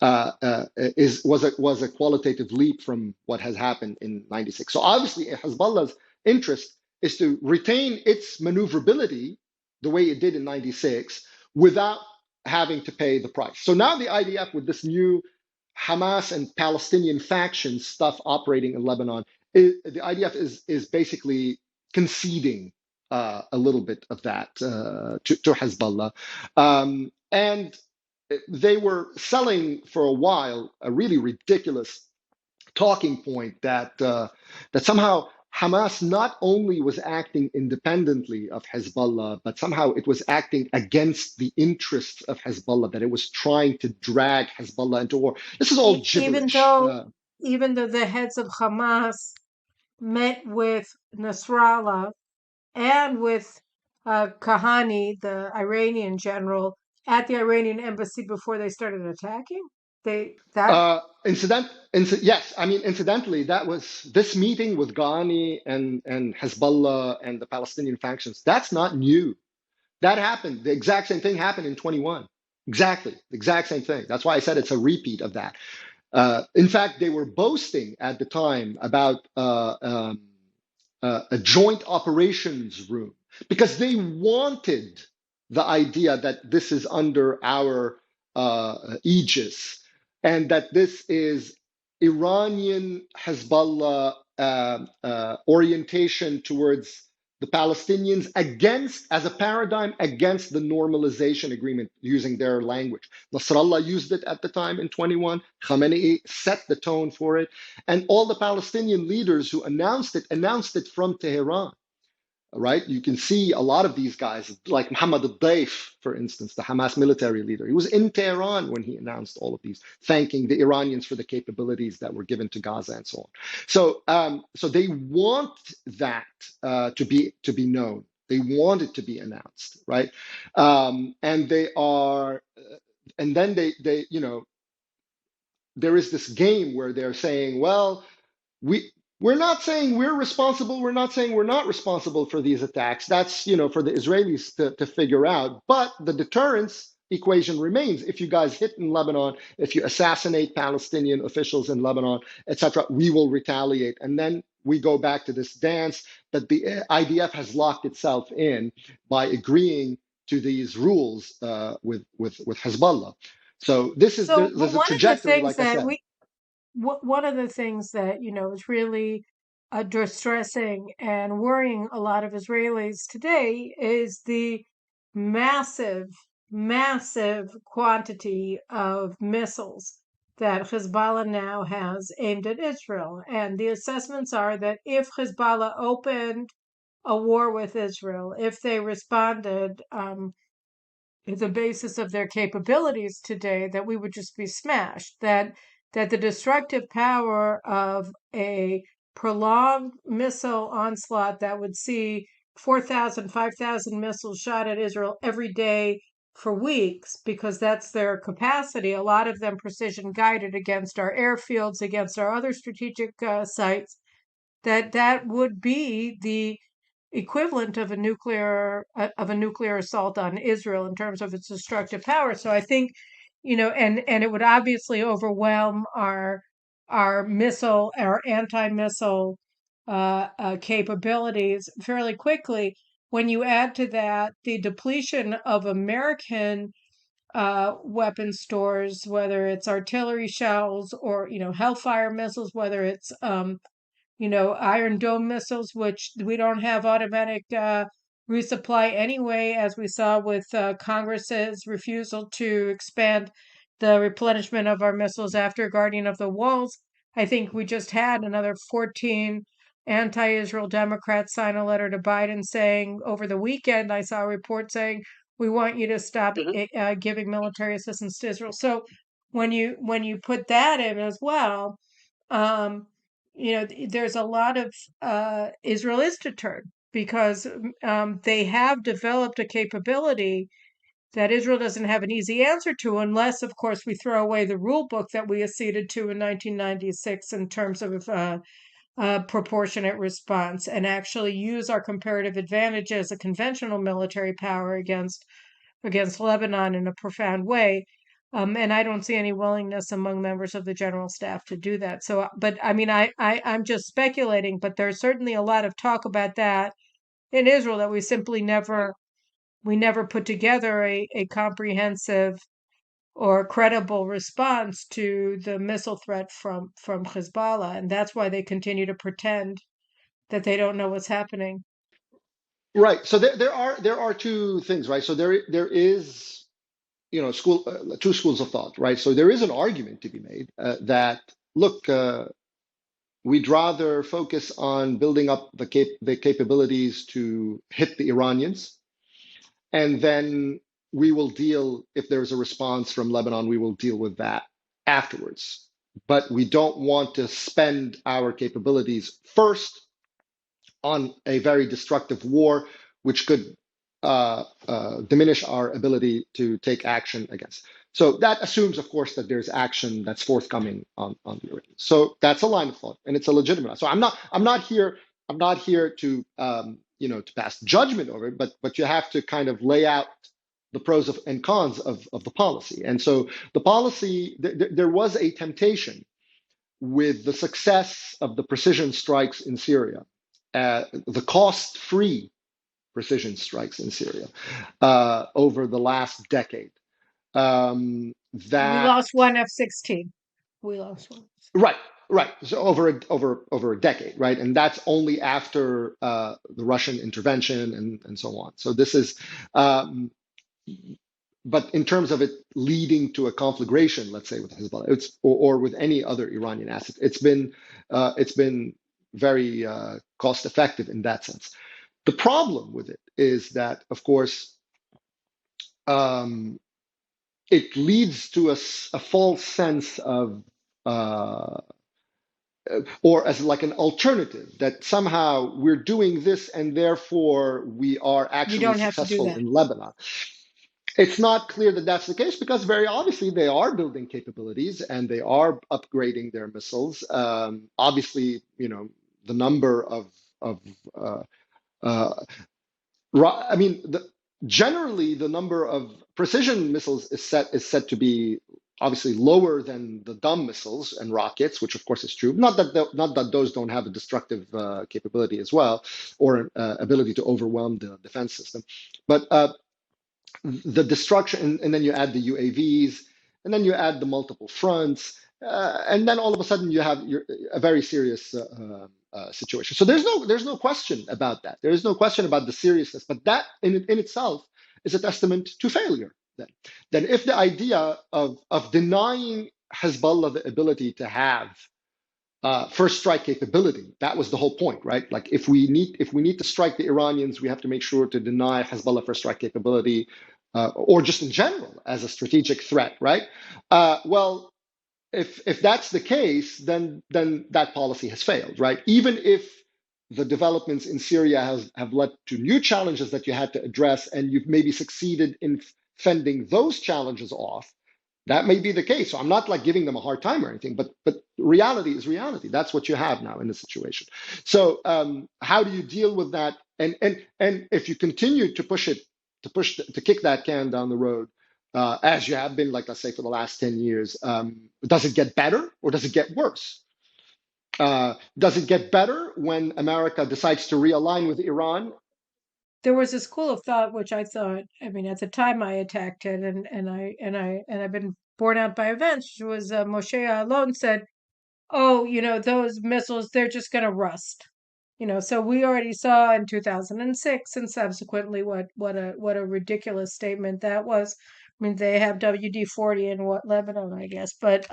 was a qualitative leap from what has happened in '96. So obviously, Hezbollah's interest is to retain its maneuverability the way it did in '96 without having to pay the price. So now the IDF, with this new Hamas and Palestinian faction stuff operating in Lebanon, the IDF is basically conceding a little bit of that to Hezbollah. And they were selling for a while a really ridiculous talking point that somehow Hamas not only was acting independently of Hezbollah, but somehow it was acting against the interests of Hezbollah, that it was trying to drag Hezbollah into war. This is all Even gibberish. though the heads of Hamas met with Nasrallah and with Kahani, the Iranian general, at the Iranian embassy before they started attacking. Yes, I mean, incidentally, that was this meeting with Ghani and Hezbollah and the Palestinian factions. That's not new. That happened. The exact same thing happened in 21. Exactly, the exact same thing. That's why I said it's a repeat of that. In fact, they were boasting at the time about a joint operations room because they wanted the idea that this is under our aegis and that this is Iranian Hezbollah orientation towards the Palestinians as a paradigm against the normalization agreement, using their language. Nasrallah used it at the time in 21. Khamenei set the tone for it. And all the Palestinian leaders who announced it from Tehran. Right? You can see a lot of these guys, like Mohammed al-Daif, for instance, the Hamas military leader. He was in Tehran when he announced all of these, thanking the Iranians for the capabilities that were given to Gaza and so on. So they want that to be known. They want it to be announced, right? And they are, and then they there is this game where they're saying, well, we're not saying we're responsible. We're not saying we're not responsible for these attacks. That's for the Israelis to figure out. But the deterrence equation remains. If you guys hit in Lebanon, if you assassinate Palestinian officials in Lebanon, etc., we will retaliate. And then we go back to this dance that the IDF has locked itself in by agreeing to these rules with Hezbollah. So there's a trajectory, like I said. One of the things that is really distressing and worrying a lot of Israelis today is the massive, massive quantity of missiles that Hezbollah now has aimed at Israel. And the assessments are that if Hezbollah opened a war with Israel, if they responded the basis of their capabilities today, that we would just be smashed, that the destructive power of a prolonged missile onslaught that would see 4,000, 5,000 missiles shot at Israel every day for weeks, because that's their capacity, a lot of them precision guided against our airfields, against our other strategic sites, that would be the equivalent of a nuclear assault on Israel in terms of its destructive power. So I think, and it would obviously overwhelm our anti-missile capabilities fairly quickly. When you add to that the depletion of American weapon stores, whether it's artillery shells or Hellfire missiles, whether it's Iron Dome missiles, which we don't have automatic resupply anyway, as we saw with Congress's refusal to expand the replenishment of our missiles after Guardian of the Walls. I think we just had another 14 anti-Israel Democrats sign a letter to Biden saying over the weekend, I saw a report saying, we want you to stop giving military assistance to Israel. So when you put that in as well, um, there's a lot of Israel is to turn because they have developed a capability that Israel doesn't have an easy answer to, unless, of course, we throw away the rule book that we acceded to in 1996 in terms of proportionate response and actually use our comparative advantage as a conventional military power against Lebanon in a profound way. And I don't see any willingness among members of the general staff to do that. So, but I mean, I'm just speculating, but there's certainly a lot of talk about that in Israel that we never put together a comprehensive or credible response to the missile threat from Hezbollah, and that's why they continue to pretend that they don't know what's happening. Right. So there are two things, right? So there is two schools of thought, right? So there is an argument to be made that look, we'd rather focus on building up the capabilities to hit the Iranians, and then we will deal, if there's a response from Lebanon, we will deal with that afterwards. But we don't want to spend our capabilities first on a very destructive war, which could diminish our ability to take action against. So that assumes, of course, that there's action that's forthcoming on the Iranians. So that's a line of thought, and it's a legitimate. So I'm not here to to pass judgment over it, but you have to kind of lay out the pros and cons of the policy. And so the policy, there was a temptation with the success of the precision strikes in Syria, the cost-free precision strikes in Syria over the last decade. We That lost one F-16. We lost one. right, right. So over a decade, right, and that's only after the Russian intervention and so on. So this is. But in terms of it leading to a conflagration, let's say with Hezbollah, or with any other Iranian asset, it's been very cost effective in that sense. The problem with it is that, of course, it leads to a false sense of, or as like an alternative, that somehow we're doing this and therefore we are actually successful in Lebanon. It's not clear that that's the case because very obviously they are building capabilities and they are upgrading their missiles. Obviously, the number generally the number of precision missiles is set to be obviously lower than the dumb missiles and rockets, which of course is true. Not that those don't have a destructive capability as well, or ability to overwhelm the defense system, but the destruction, and then you add the UAVs, and then you add the multiple fronts, and then all of a sudden you have a very serious situation. So there's no question about that. There is no question about the seriousness, but that in itself is a testament to failure. Then if the idea of denying Hezbollah the ability to have first strike capability, that was the whole point, right? Like if we need to strike the Iranians, we have to make sure to deny Hezbollah first strike capability, or just in general as a strategic threat, right? Well, if that's the case, then that policy has failed, right? Even if the developments in Syria have led to new challenges that you had to address, and you've maybe succeeded in fending those challenges off, that may be the case. So I'm not like giving them a hard time or anything, but reality is reality. That's what you have now in the situation. So how do you deal with that? And if you continue to to kick that can down the road, as you have been, like I say, for the last 10 years, does it get better or does it get worse? Does it get better when America decides to realign with Iran? There was a school of thought which I thought, I mean, at the time I attacked it, and I've been borne out by events. Which was Moshe Alon said, "Oh, those missiles, they're just going to rust. So we already saw in 2006 and subsequently what a ridiculous statement that was. I mean, they have WD-40 in Lebanon, I guess. But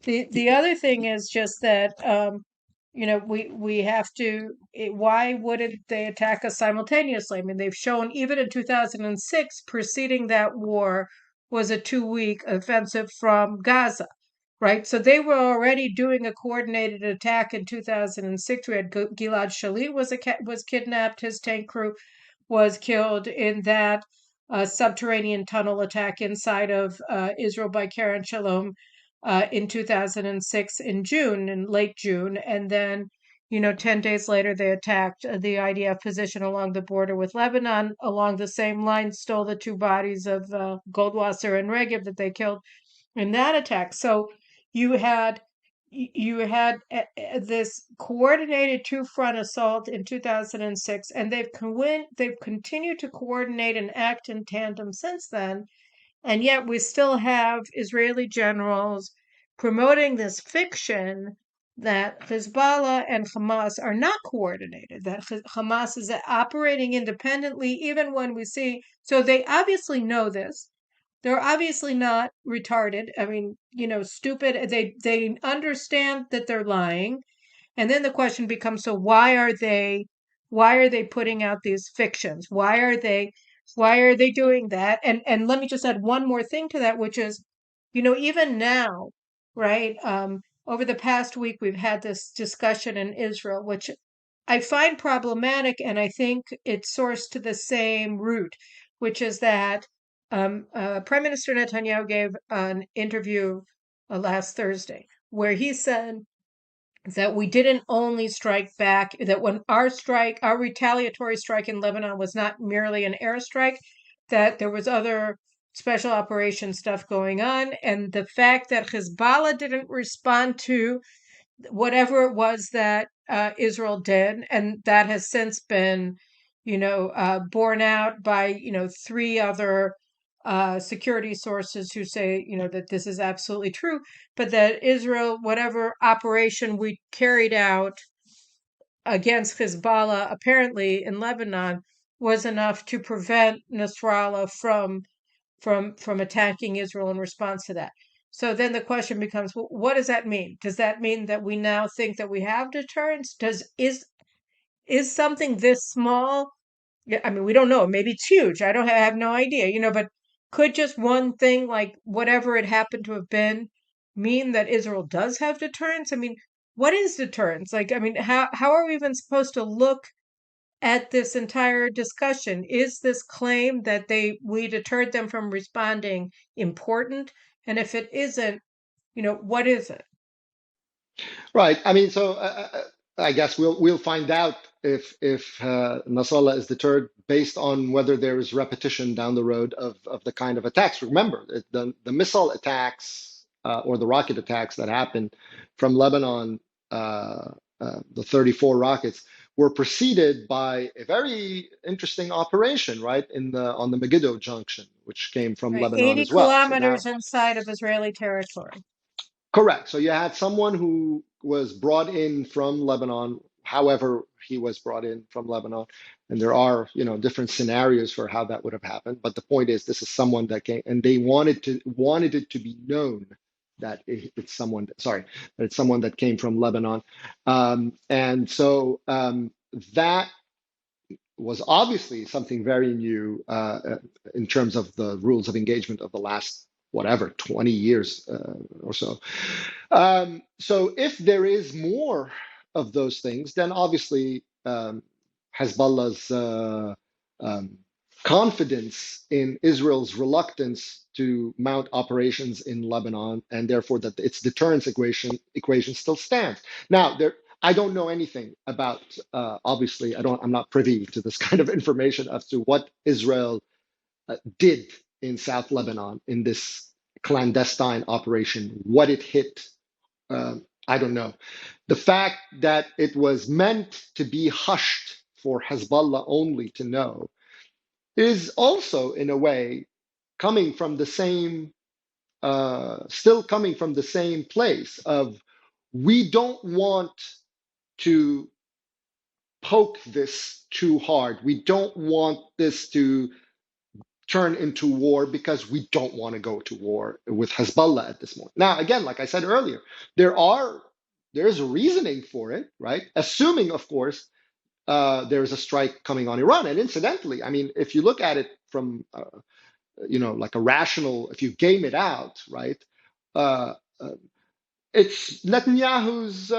the other thing is just that we have to. Why wouldn't they attack us simultaneously? I mean, they've shown even in 2006, preceding that war, was a 2-week offensive from Gaza. Right, so they were already doing a coordinated attack in 2006. We had Gilad Shalit was kidnapped. His tank crew was killed in that subterranean tunnel attack inside of Israel by Karen Shalom in 2006 in late June, and then 10 days later they attacked the IDF position along the border with Lebanon along the same line, stole the 2 bodies of Goldwasser and Regev that they killed in that attack. So you had this coordinated 2-front assault in 2006, and they've continued to coordinate and act in tandem since then, and yet we still have Israeli generals promoting this fiction that Hezbollah and Hamas are not coordinated, that Hamas is operating independently, even when we see. So they obviously know this. They're obviously not retarded. I mean, stupid. They understand that they're lying. And then the question becomes, so why are they putting out these fictions? Why are they doing that? And let me just add one more thing to that, which is, even now, right? Over the past week we've had this discussion in Israel, which I find problematic, and I think it's sourced to the same root, which is that Prime Minister Netanyahu gave an interview last Thursday where he said that we didn't only strike back, that when our retaliatory strike in Lebanon was not merely an airstrike, that there was other special operation stuff going on, and the fact that Hezbollah didn't respond to whatever it was that Israel did, and that has since been, borne out by 3 other security sources who say that this is absolutely true, but that Israel, whatever operation we carried out against Hezbollah, apparently in Lebanon, was enough to prevent Nasrallah from attacking Israel in response to that. So then the question becomes, well, what does that mean? Does that mean that we now think that we have deterrence? Is something this small? Yeah, I mean, we don't know. Maybe it's huge. I have no idea, but could just one thing, like whatever it happened to have been, mean that Israel does have deterrence? I mean, what is deterrence? Like, I mean, how are we even supposed to look at this entire discussion? Is this claim that we deterred them from responding important? And if it isn't, what is it? Right. I mean, so I guess we'll find out if Nasrallah is deterred based on whether there is repetition down the road of the kind of attacks. Remember, the missile attacks or the rocket attacks that happened from Lebanon, the 34 rockets, were preceded by a very interesting operation, right, on the Megiddo junction, which came from Right, Lebanon 80 as well. So now. kilometers inside of Israeli territory. Correct. So you had someone who was brought in from Lebanon, however he was brought in from Lebanon, and there are different scenarios for how that would have happened. But the point is, this is someone that came, and they wanted it to be known that it's someone. Sorry, that it's someone that came from Lebanon, and so that was obviously something very new in terms of the rules of engagement of the last whatever 20 years or so. So if there is more of those things, then obviously Hezbollah's confidence in Israel's reluctance to mount operations in Lebanon, and therefore that its deterrence equation still stands. Now, I don't know anything about. Obviously, I'm not privy to this kind of information as to what Israel did in South Lebanon in this clandestine operation. What it hit, I don't know. The fact that it was meant to be hushed for Hezbollah only to know is also, in a way, coming from the same, still coming from the same place of we don't want to poke this too hard. We don't want this to turn into war because we don't want to go to war with Hezbollah at this moment. Now, again, like I said earlier, there's a reasoning for it, right? Assuming, of course, there's a strike coming on Iran. And incidentally, I mean, if you look at it from, like a rational, if you game it out, right? Uh, uh, it's Netanyahu's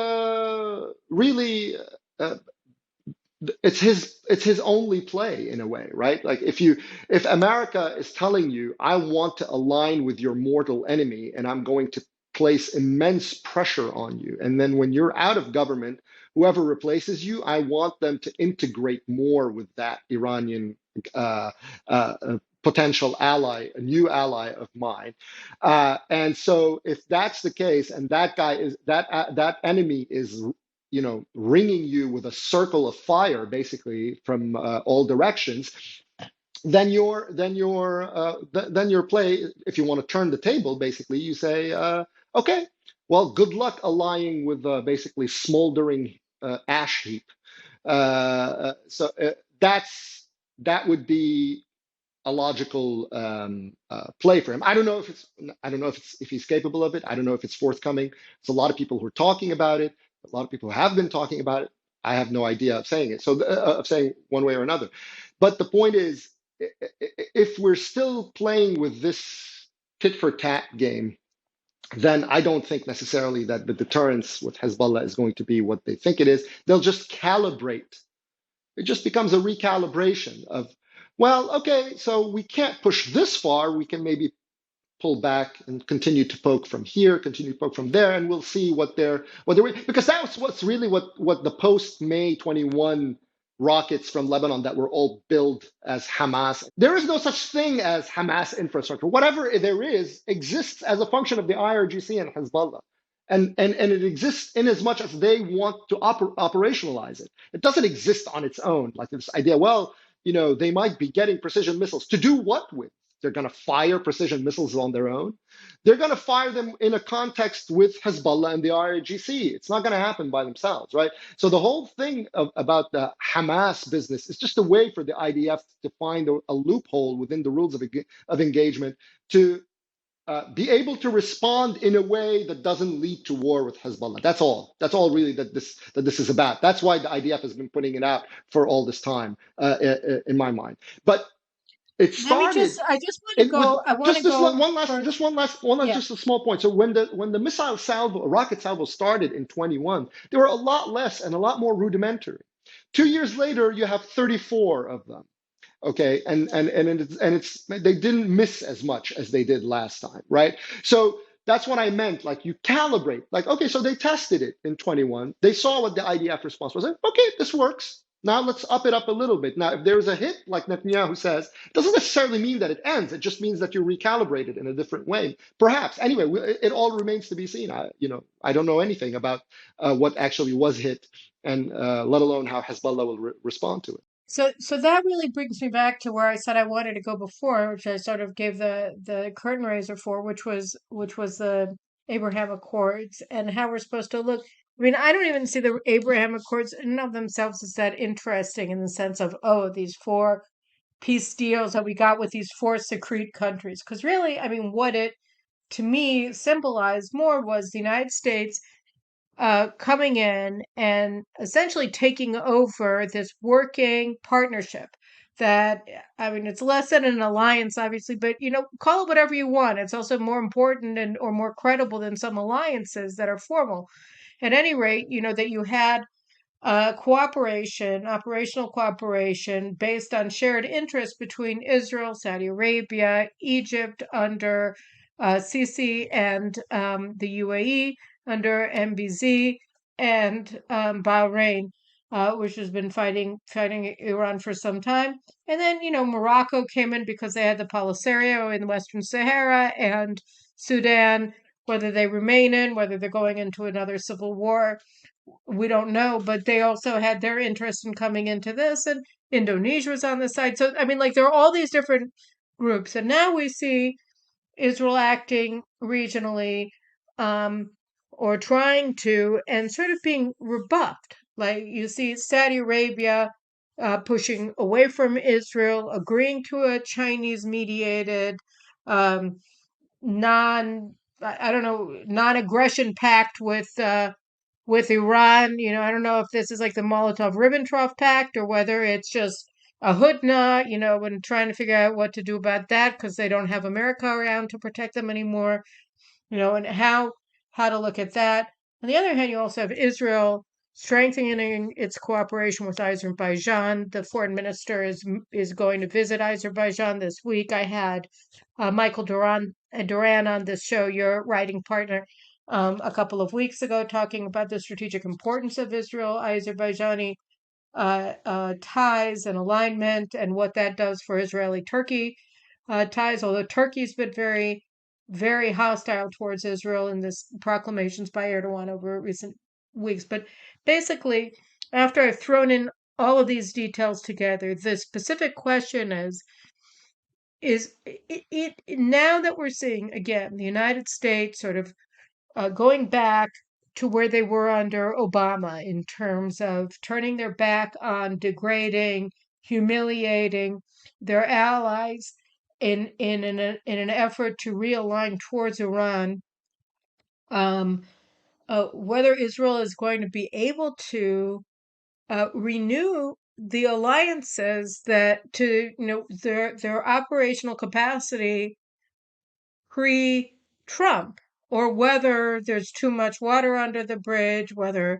really uh, it's his only play in a way, right? Like if America is telling you, I want to align with your mortal enemy and I'm going to place immense pressure on you, and then when you're out of government, whoever replaces you, I want them to integrate more with that Iranian uh, potential ally, a new ally of mine. And so if that's the case, and that guy is that enemy is ringing you with a circle of fire, basically from all directions, then your play, if you want to turn the table, basically, you say, okay, well, good luck allying with basically smoldering ash heap. So that would be a logical play for him. I don't know if he's capable of it. I don't know if it's forthcoming. There's a lot of people who are talking about it. A lot of people have been talking about it. I have no idea of saying it. So of saying one way or another. But the point is, if we're still playing with this tit for tat game, then I don't think necessarily that the deterrence with Hezbollah is going to be what they think it is. They'll just calibrate. It just becomes a recalibration of, well, okay, so we can't push this far. We can maybe pull back and continue to poke from here, continue to poke from there, and we'll see what they're because that's what's really what the post May 21 rockets from Lebanon that were all billed as Hamas. There is no such thing as Hamas infrastructure. Whatever there is exists as a function of the IRGC and Hezbollah. And it exists in as much as they want to operationalize it. It doesn't exist on its own. Like this idea, well, they might be getting precision missiles. To do what with? They're going to fire precision missiles on their own. They're going to fire them in a context with Hezbollah and the IRGC. It's not going to happen by themselves, right? So the whole thing about the Hamas business is just a way for the IDF to find a loophole within the rules of engagement to be able to respond in a way that doesn't lead to war with Hezbollah. That's all. That's all really that this is about. That's why the IDF has been putting it out for all this time, in my mind. But it started. I just want to It with go. I want to just go one last, for. just one last, one last, Yeah. just a small point. So when the rocket salvo started in 21, there were a lot less and a lot more rudimentary. 2 years later, you have 34 of them. Okay, and they didn't miss as much as they did last time, right? So that's what I meant. Like you calibrate. Like, okay, so they tested it in 21. They saw what the IDF response was. Like, okay, this works. Now let's up it up a little bit. Now, if there's a hit, like Netanyahu says, it doesn't necessarily mean that it ends. It just means that you recalibrate it in a different way. Perhaps. Anyway, it all remains to be seen. I don't know anything about what actually was hit, and let alone how Hezbollah will respond to it. So that really brings me back to where I said I wanted to go before, which I sort of gave the curtain raiser for, which was the Abraham Accords and how we're supposed to look. I mean, I don't even see the Abraham Accords in and of themselves as that interesting in the sense of, oh, these four peace deals that we got with these four secrete countries. Because really, I mean, what it to me symbolized more was the United States coming in and essentially taking over this working partnership that, I mean, it's less than an alliance, obviously, but call it whatever you want. It's also more important and or more credible than some alliances that are formal. At any rate, that you had cooperation, operational cooperation based on shared interests between Israel, Saudi Arabia, Egypt under Sisi, and the UAE under MBZ, and Bahrain, which has been fighting Iran for some time. And then, Morocco came in because they had the Polisario in the Western Sahara, and Sudan, whether they remain in, whether they're going into another civil war, we don't know, but they also had their interest in coming into this, and Indonesia was on the side. So, I mean, like, there are all these different groups, and now we see Israel acting regionally, or trying to, and sort of being rebuffed. Like you see Saudi Arabia pushing away from Israel, agreeing to a Chinese mediated um, non I don't know non-aggression pact with Iran. I don't know if this is like the Molotov-Ribbentrop Pact or whether it's just a hudna, and trying to figure out what to do about that because they don't have America around to protect them anymore, and how to look at that. On the other hand, you also have Israel strengthening its cooperation with Azerbaijan. The foreign minister is going to visit Azerbaijan this week. I had Michael Duran on this show, your writing partner, a couple of weeks ago, talking about the strategic importance of Israel-Azerbaijani ties and alignment and what that does for Israeli-Turkey ties, although Turkey's been very, very hostile towards Israel in this proclamations by Erdogan over recent weeks. But basically, after I've thrown in all of these details together, the specific question is it now that we're seeing again the United States sort of going back to where they were under Obama in terms of turning their back on degrading, humiliating their allies in an effort to realign towards Iran. Um, whether Israel is going to be able to renew the alliances that to their operational capacity pre-Trump, or whether there's too much water under the bridge, whether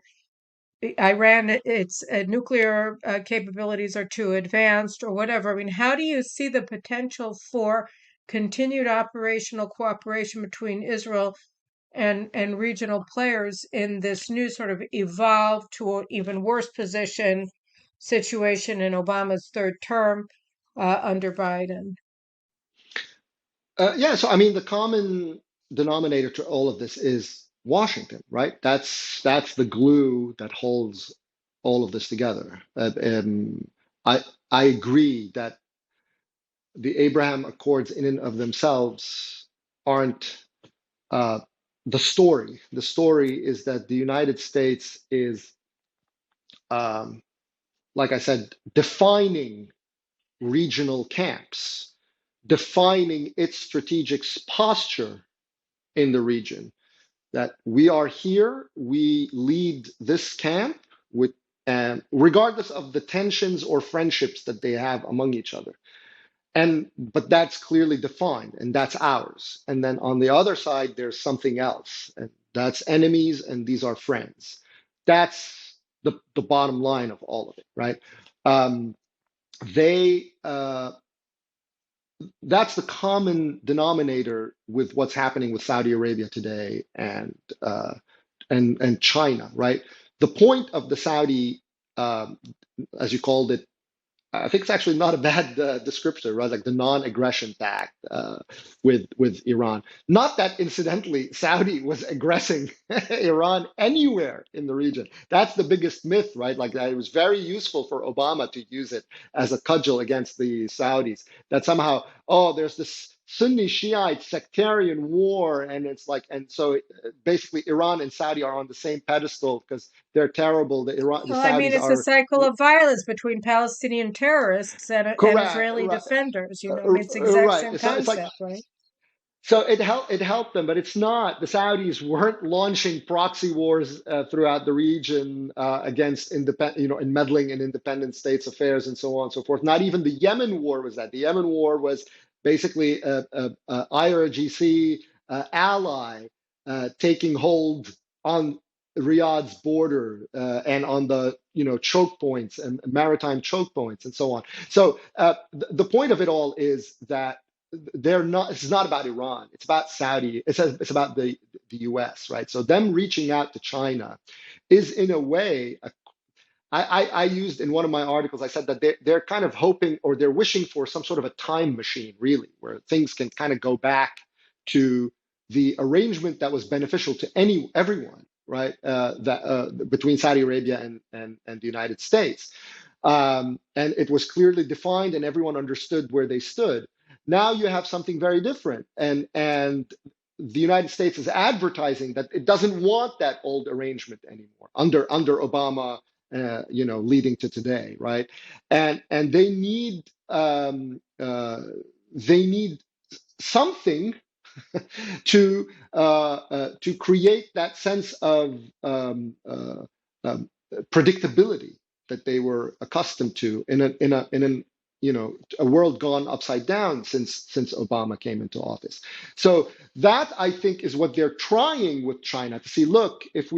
Iran its nuclear capabilities are too advanced, or whatever. I mean, how do you see the potential for continued operational cooperation between Israel and regional players in this new sort of evolved to an even worse situation in Obama's third term under Biden? Yeah, so I mean, the common denominator to all of this is Washington, right? That's the glue that holds all of this together. I agree that the Abraham Accords, in and of themselves, aren't uh, the story. The story is that the United States is, um, like I said, defining regional camps, defining its strategic posture in the region. That we are here, we lead this camp with, regardless of the tensions or friendships that they have among each other. But that's clearly defined, and that's ours. And then on the other side, there's something else, and that's enemies, and these are friends. That's the bottom line of all of it, right? Um, they That's the common denominator with what's happening with Saudi Arabia today and China, right? The point of the Saudi, as you called it, I think it's actually not a bad descriptor, right? Like the non-aggression pact with Iran. Not that, incidentally, Saudi was aggressing Iran anywhere in the region. That's the biggest myth, right? Like that it was very useful for Obama to use it as a cudgel against the Saudis. That somehow, oh, there's this Sunni Shiite sectarian war, and it's like, and so basically Iran and Saudi are on the same pedestal because they're terrible. The Well, I mean, Saudis it's a are cycle of violence between Palestinian terrorists and correct. Israeli defenders. I mean, it's the exact Right. same So it's like concept, right? so it helped them, but it's not. The Saudis weren't launching proxy wars throughout the region against independent, and meddling in independent states' affairs and so on and so forth. Not even the Yemen war was that. The Yemen war was basically a IRGC ally taking hold on Riyadh's border and on the choke points and maritime choke points and so on. So the point of it all is that they're not. It's not about Iran. It's about Saudi. It's about the U.S. Right. So them reaching out to China is in a way. I used in one of my articles. I said that they're kind of hoping or they're wishing for some sort of a time machine, really, where things can kind of go back to the arrangement that was beneficial to everyone, right? That between Saudi Arabia and the United States, and it was clearly defined, and everyone understood where they stood. Now you have something very different, and the United States is advertising that it doesn't want that old arrangement anymore under Obama leading to today, right? And they need something to create that sense of um, predictability that they were accustomed to in a world gone upside down since Obama came into office. So that, I think, is what they're trying with China, to see, look, if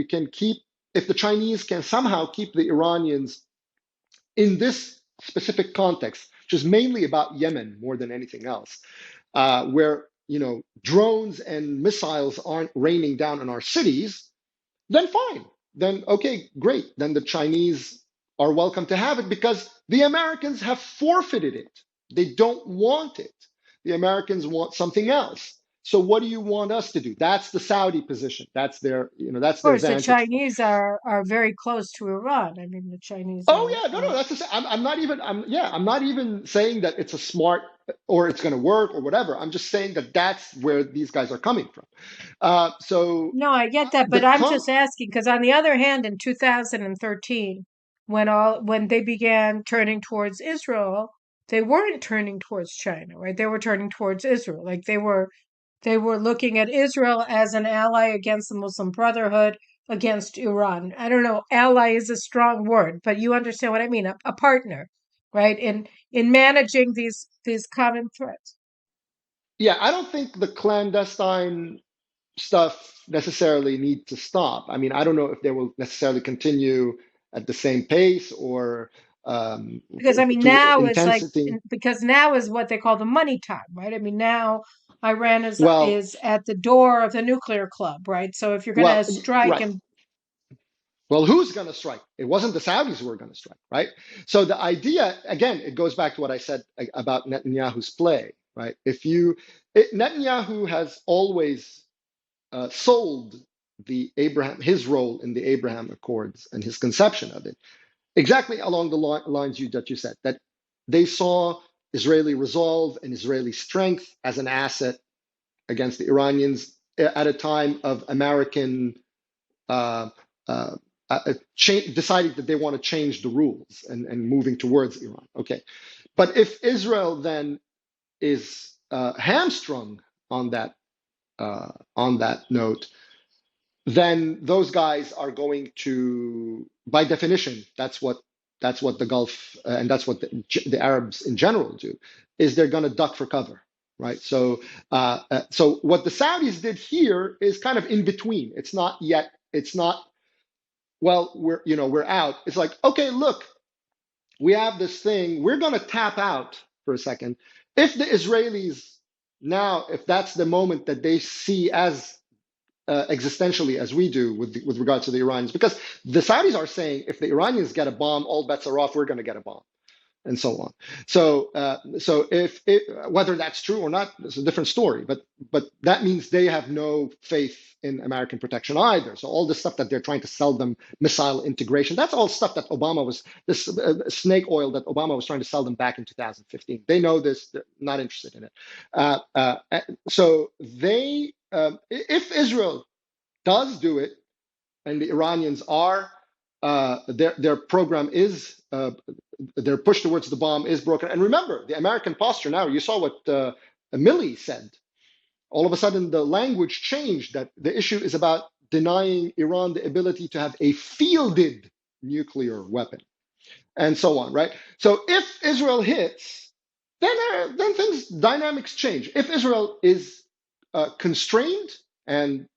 the Chinese can somehow keep the Iranians in this specific context, which is mainly about Yemen more than anything else, where drones and missiles aren't raining down on our cities, then fine. Then okay, great. Then the Chinese are welcome to have it because the Americans have forfeited it. They don't want it. The Americans want something else. So what do you want us to do? That's the Saudi position. That's Of their course, the vantage point. Chinese are very close to Iran. I mean, the Chinese Oh are, yeah, no, that's the same. I'm not even saying that it's a smart or it's going to work or whatever. I'm just saying that that's where these guys are coming from. So no, I get that, the but I'm com just asking because on the other hand, in 2013, when they began turning towards Israel, they weren't turning towards China, right? They were turning towards Israel. Like they were looking at Israel as an ally against the Muslim Brotherhood, against Iran. I don't know, ally is a strong word, but you understand what I mean, a partner, right? In managing these common threats. Yeah, I don't think the clandestine stuff necessarily need to stop. I mean, I don't know if they will necessarily continue at the same pace or Because I mean to now is like intensity. because now is what they call the money time, right? I mean now Iran is Well, is at the door of the nuclear club, right? So if you're going to strike right. and Well, who's going to strike? It wasn't the Saudis who were going to strike, right? So the idea, again, it goes back to what I said about Netanyahu's play, right? Netanyahu has always sold his role in the Abraham Accords and his conception of it exactly along the lines that you said, that they saw Israeli resolve and Israeli strength as an asset against the Iranians at a time of American uh, uh, deciding that they want to change the rules and moving towards Iran. Okay, but if Israel then is hamstrung on that note, then those guys are going to, by definition, that's what the Gulf and that's what the Arabs in general do, is they're going to duck for cover, right? So what the Saudis did here is kind of in between. It's not yet. It's not, well, we're out. It's like, okay, look, we have this thing. We're going to tap out for a second. If the Israelis now, if that's the moment that they see as existentially as we do with regards to the Iranians, because the Saudis are saying if the Iranians get a bomb, all bets are off. We're going to get a bomb, and so on. So if whether that's true or not, it's a different story. But that means they have no faith in American protection either. So all this stuff that they're trying to sell them, missile integration, that's all stuff that Obama was this snake oil that Obama was trying to sell them back in 2015. They know this. They're not interested in it. So if Israel does do it, and the Iranians are their program is their push towards the bomb is broken. And remember, the American posture now. You saw what Milley said. All of a sudden, the language changed. That the issue is about denying Iran the ability to have a fielded nuclear weapon, and so on. Right. So if Israel hits, then things dynamics change. If Israel is constrained and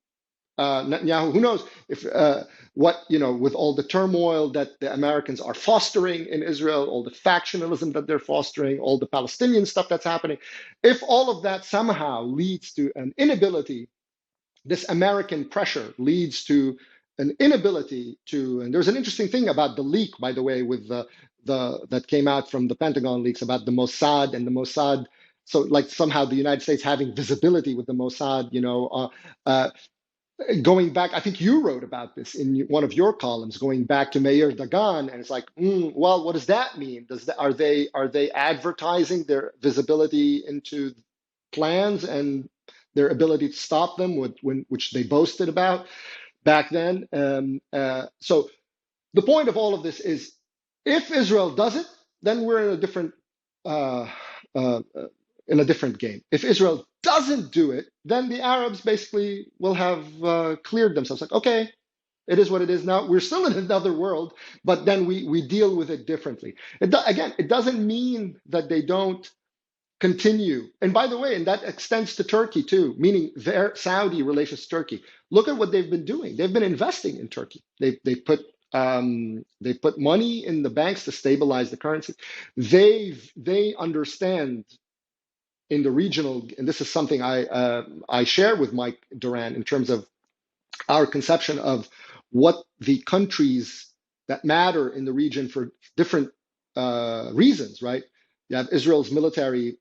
Netanyahu, who knows if with all the turmoil that the Americans are fostering in Israel, all the factionalism that they're fostering, all the Palestinian stuff that's happening, if all of that somehow leads to an inability, this American pressure leads to an inability to, and there's an interesting thing about the leak, by the way, with the that came out from the Pentagon leaks about the Mossad and the Mossad. So, like somehow the United States having visibility with the Mossad, going back, I think you wrote about this in one of your columns, going back to Meir Dagan, and it's like, well, what does that mean? Are they advertising their visibility into plans and their ability to stop them, which they boasted about back then? So the point of all of this is, if Israel does it, then we're uh, uh, in a different game. If Israel doesn't do it, then the Arabs basically will have cleared themselves. Like, okay, it is what it is now. We're still in another world, but then we deal with it differently. Again, it doesn't mean that they don't continue. And by the way, and that extends to Turkey too, meaning their Saudi relations to Turkey. Look at what they've been doing. They've been investing in Turkey. They put money in the banks to stabilize the currency. They understand in the regional, and this is something I share with Mike Duran in terms of our conception of what the countries that matter in the region for different reasons, right? You have Israel's military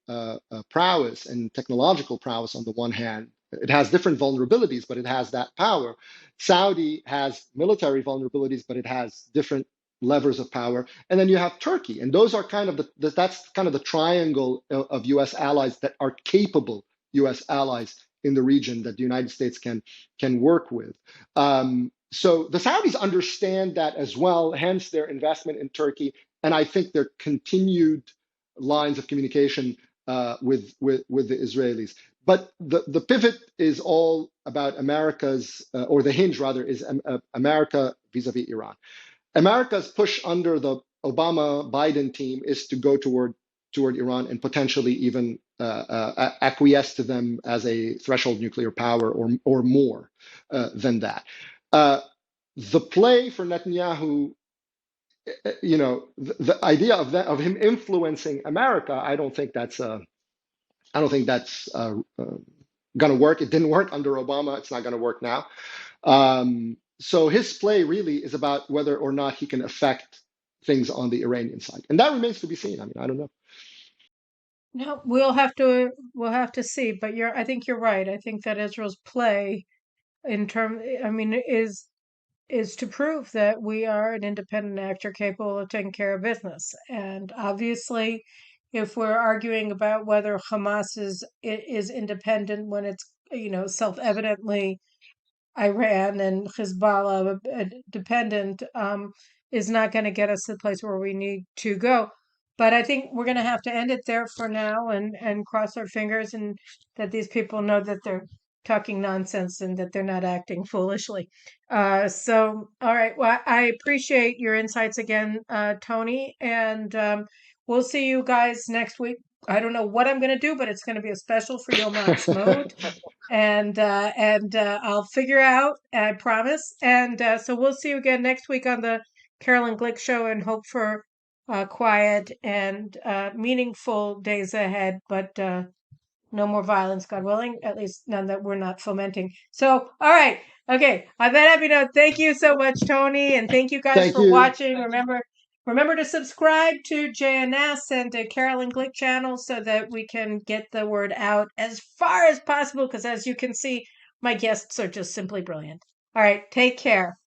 prowess and technological prowess on the one hand. It has different vulnerabilities, but it has that power. Saudi has military vulnerabilities, but it has different levers of power. And then you have Turkey, and those are kind of that's kind of the triangle of U.S. allies that are capable U.S. allies in the region that the United States can work with. So the Saudis understand that as well, hence their investment in Turkey, and I think their continued lines of communication with the Israelis. But the pivot is all about America's, or the hinge rather, is America vis-a-vis Iran. America's push under the Obama-Biden team is to go toward Iran and potentially even acquiesce to them as a threshold nuclear power or more than that. The play for Netanyahu, the idea of him influencing America, I don't think that's going to work. It didn't work under Obama. It's not going to work now. So his play really is about whether or not he can affect things on the Iranian side, and that remains to be seen. I mean, I don't know. No, we'll have to see. But I think you're right. I think that Israel's play I mean, is to prove that we are an independent actor capable of taking care of business. And obviously, if we're arguing about whether Hamas is independent when it's, self-evidently Iran and Hezbollah dependent, is not going to get us to the place where we need to go. But I think we're going to have to end it there for now and cross our fingers and that these people know that they're talking nonsense and that they're not acting foolishly. All right. Well, I appreciate your insights again, Tony, and we'll see you guys next week. I don't know what I'm going to do, but it's going to be a special for Yom HaShoah. And I'll figure out, I promise. And so we'll see you again next week on the Caroline Glick Show, and hope for quiet and meaningful days ahead. But no more violence, God willing. At least none that we're not fomenting. So, all right, okay. On that happy note, thank you so much, Tony, and thank you guys Thank for you. watching. Remember to subscribe to JNS and to Caroline Glick channel so that we can get the word out as far as possible, because as you can see, my guests are just simply brilliant. All right, take care.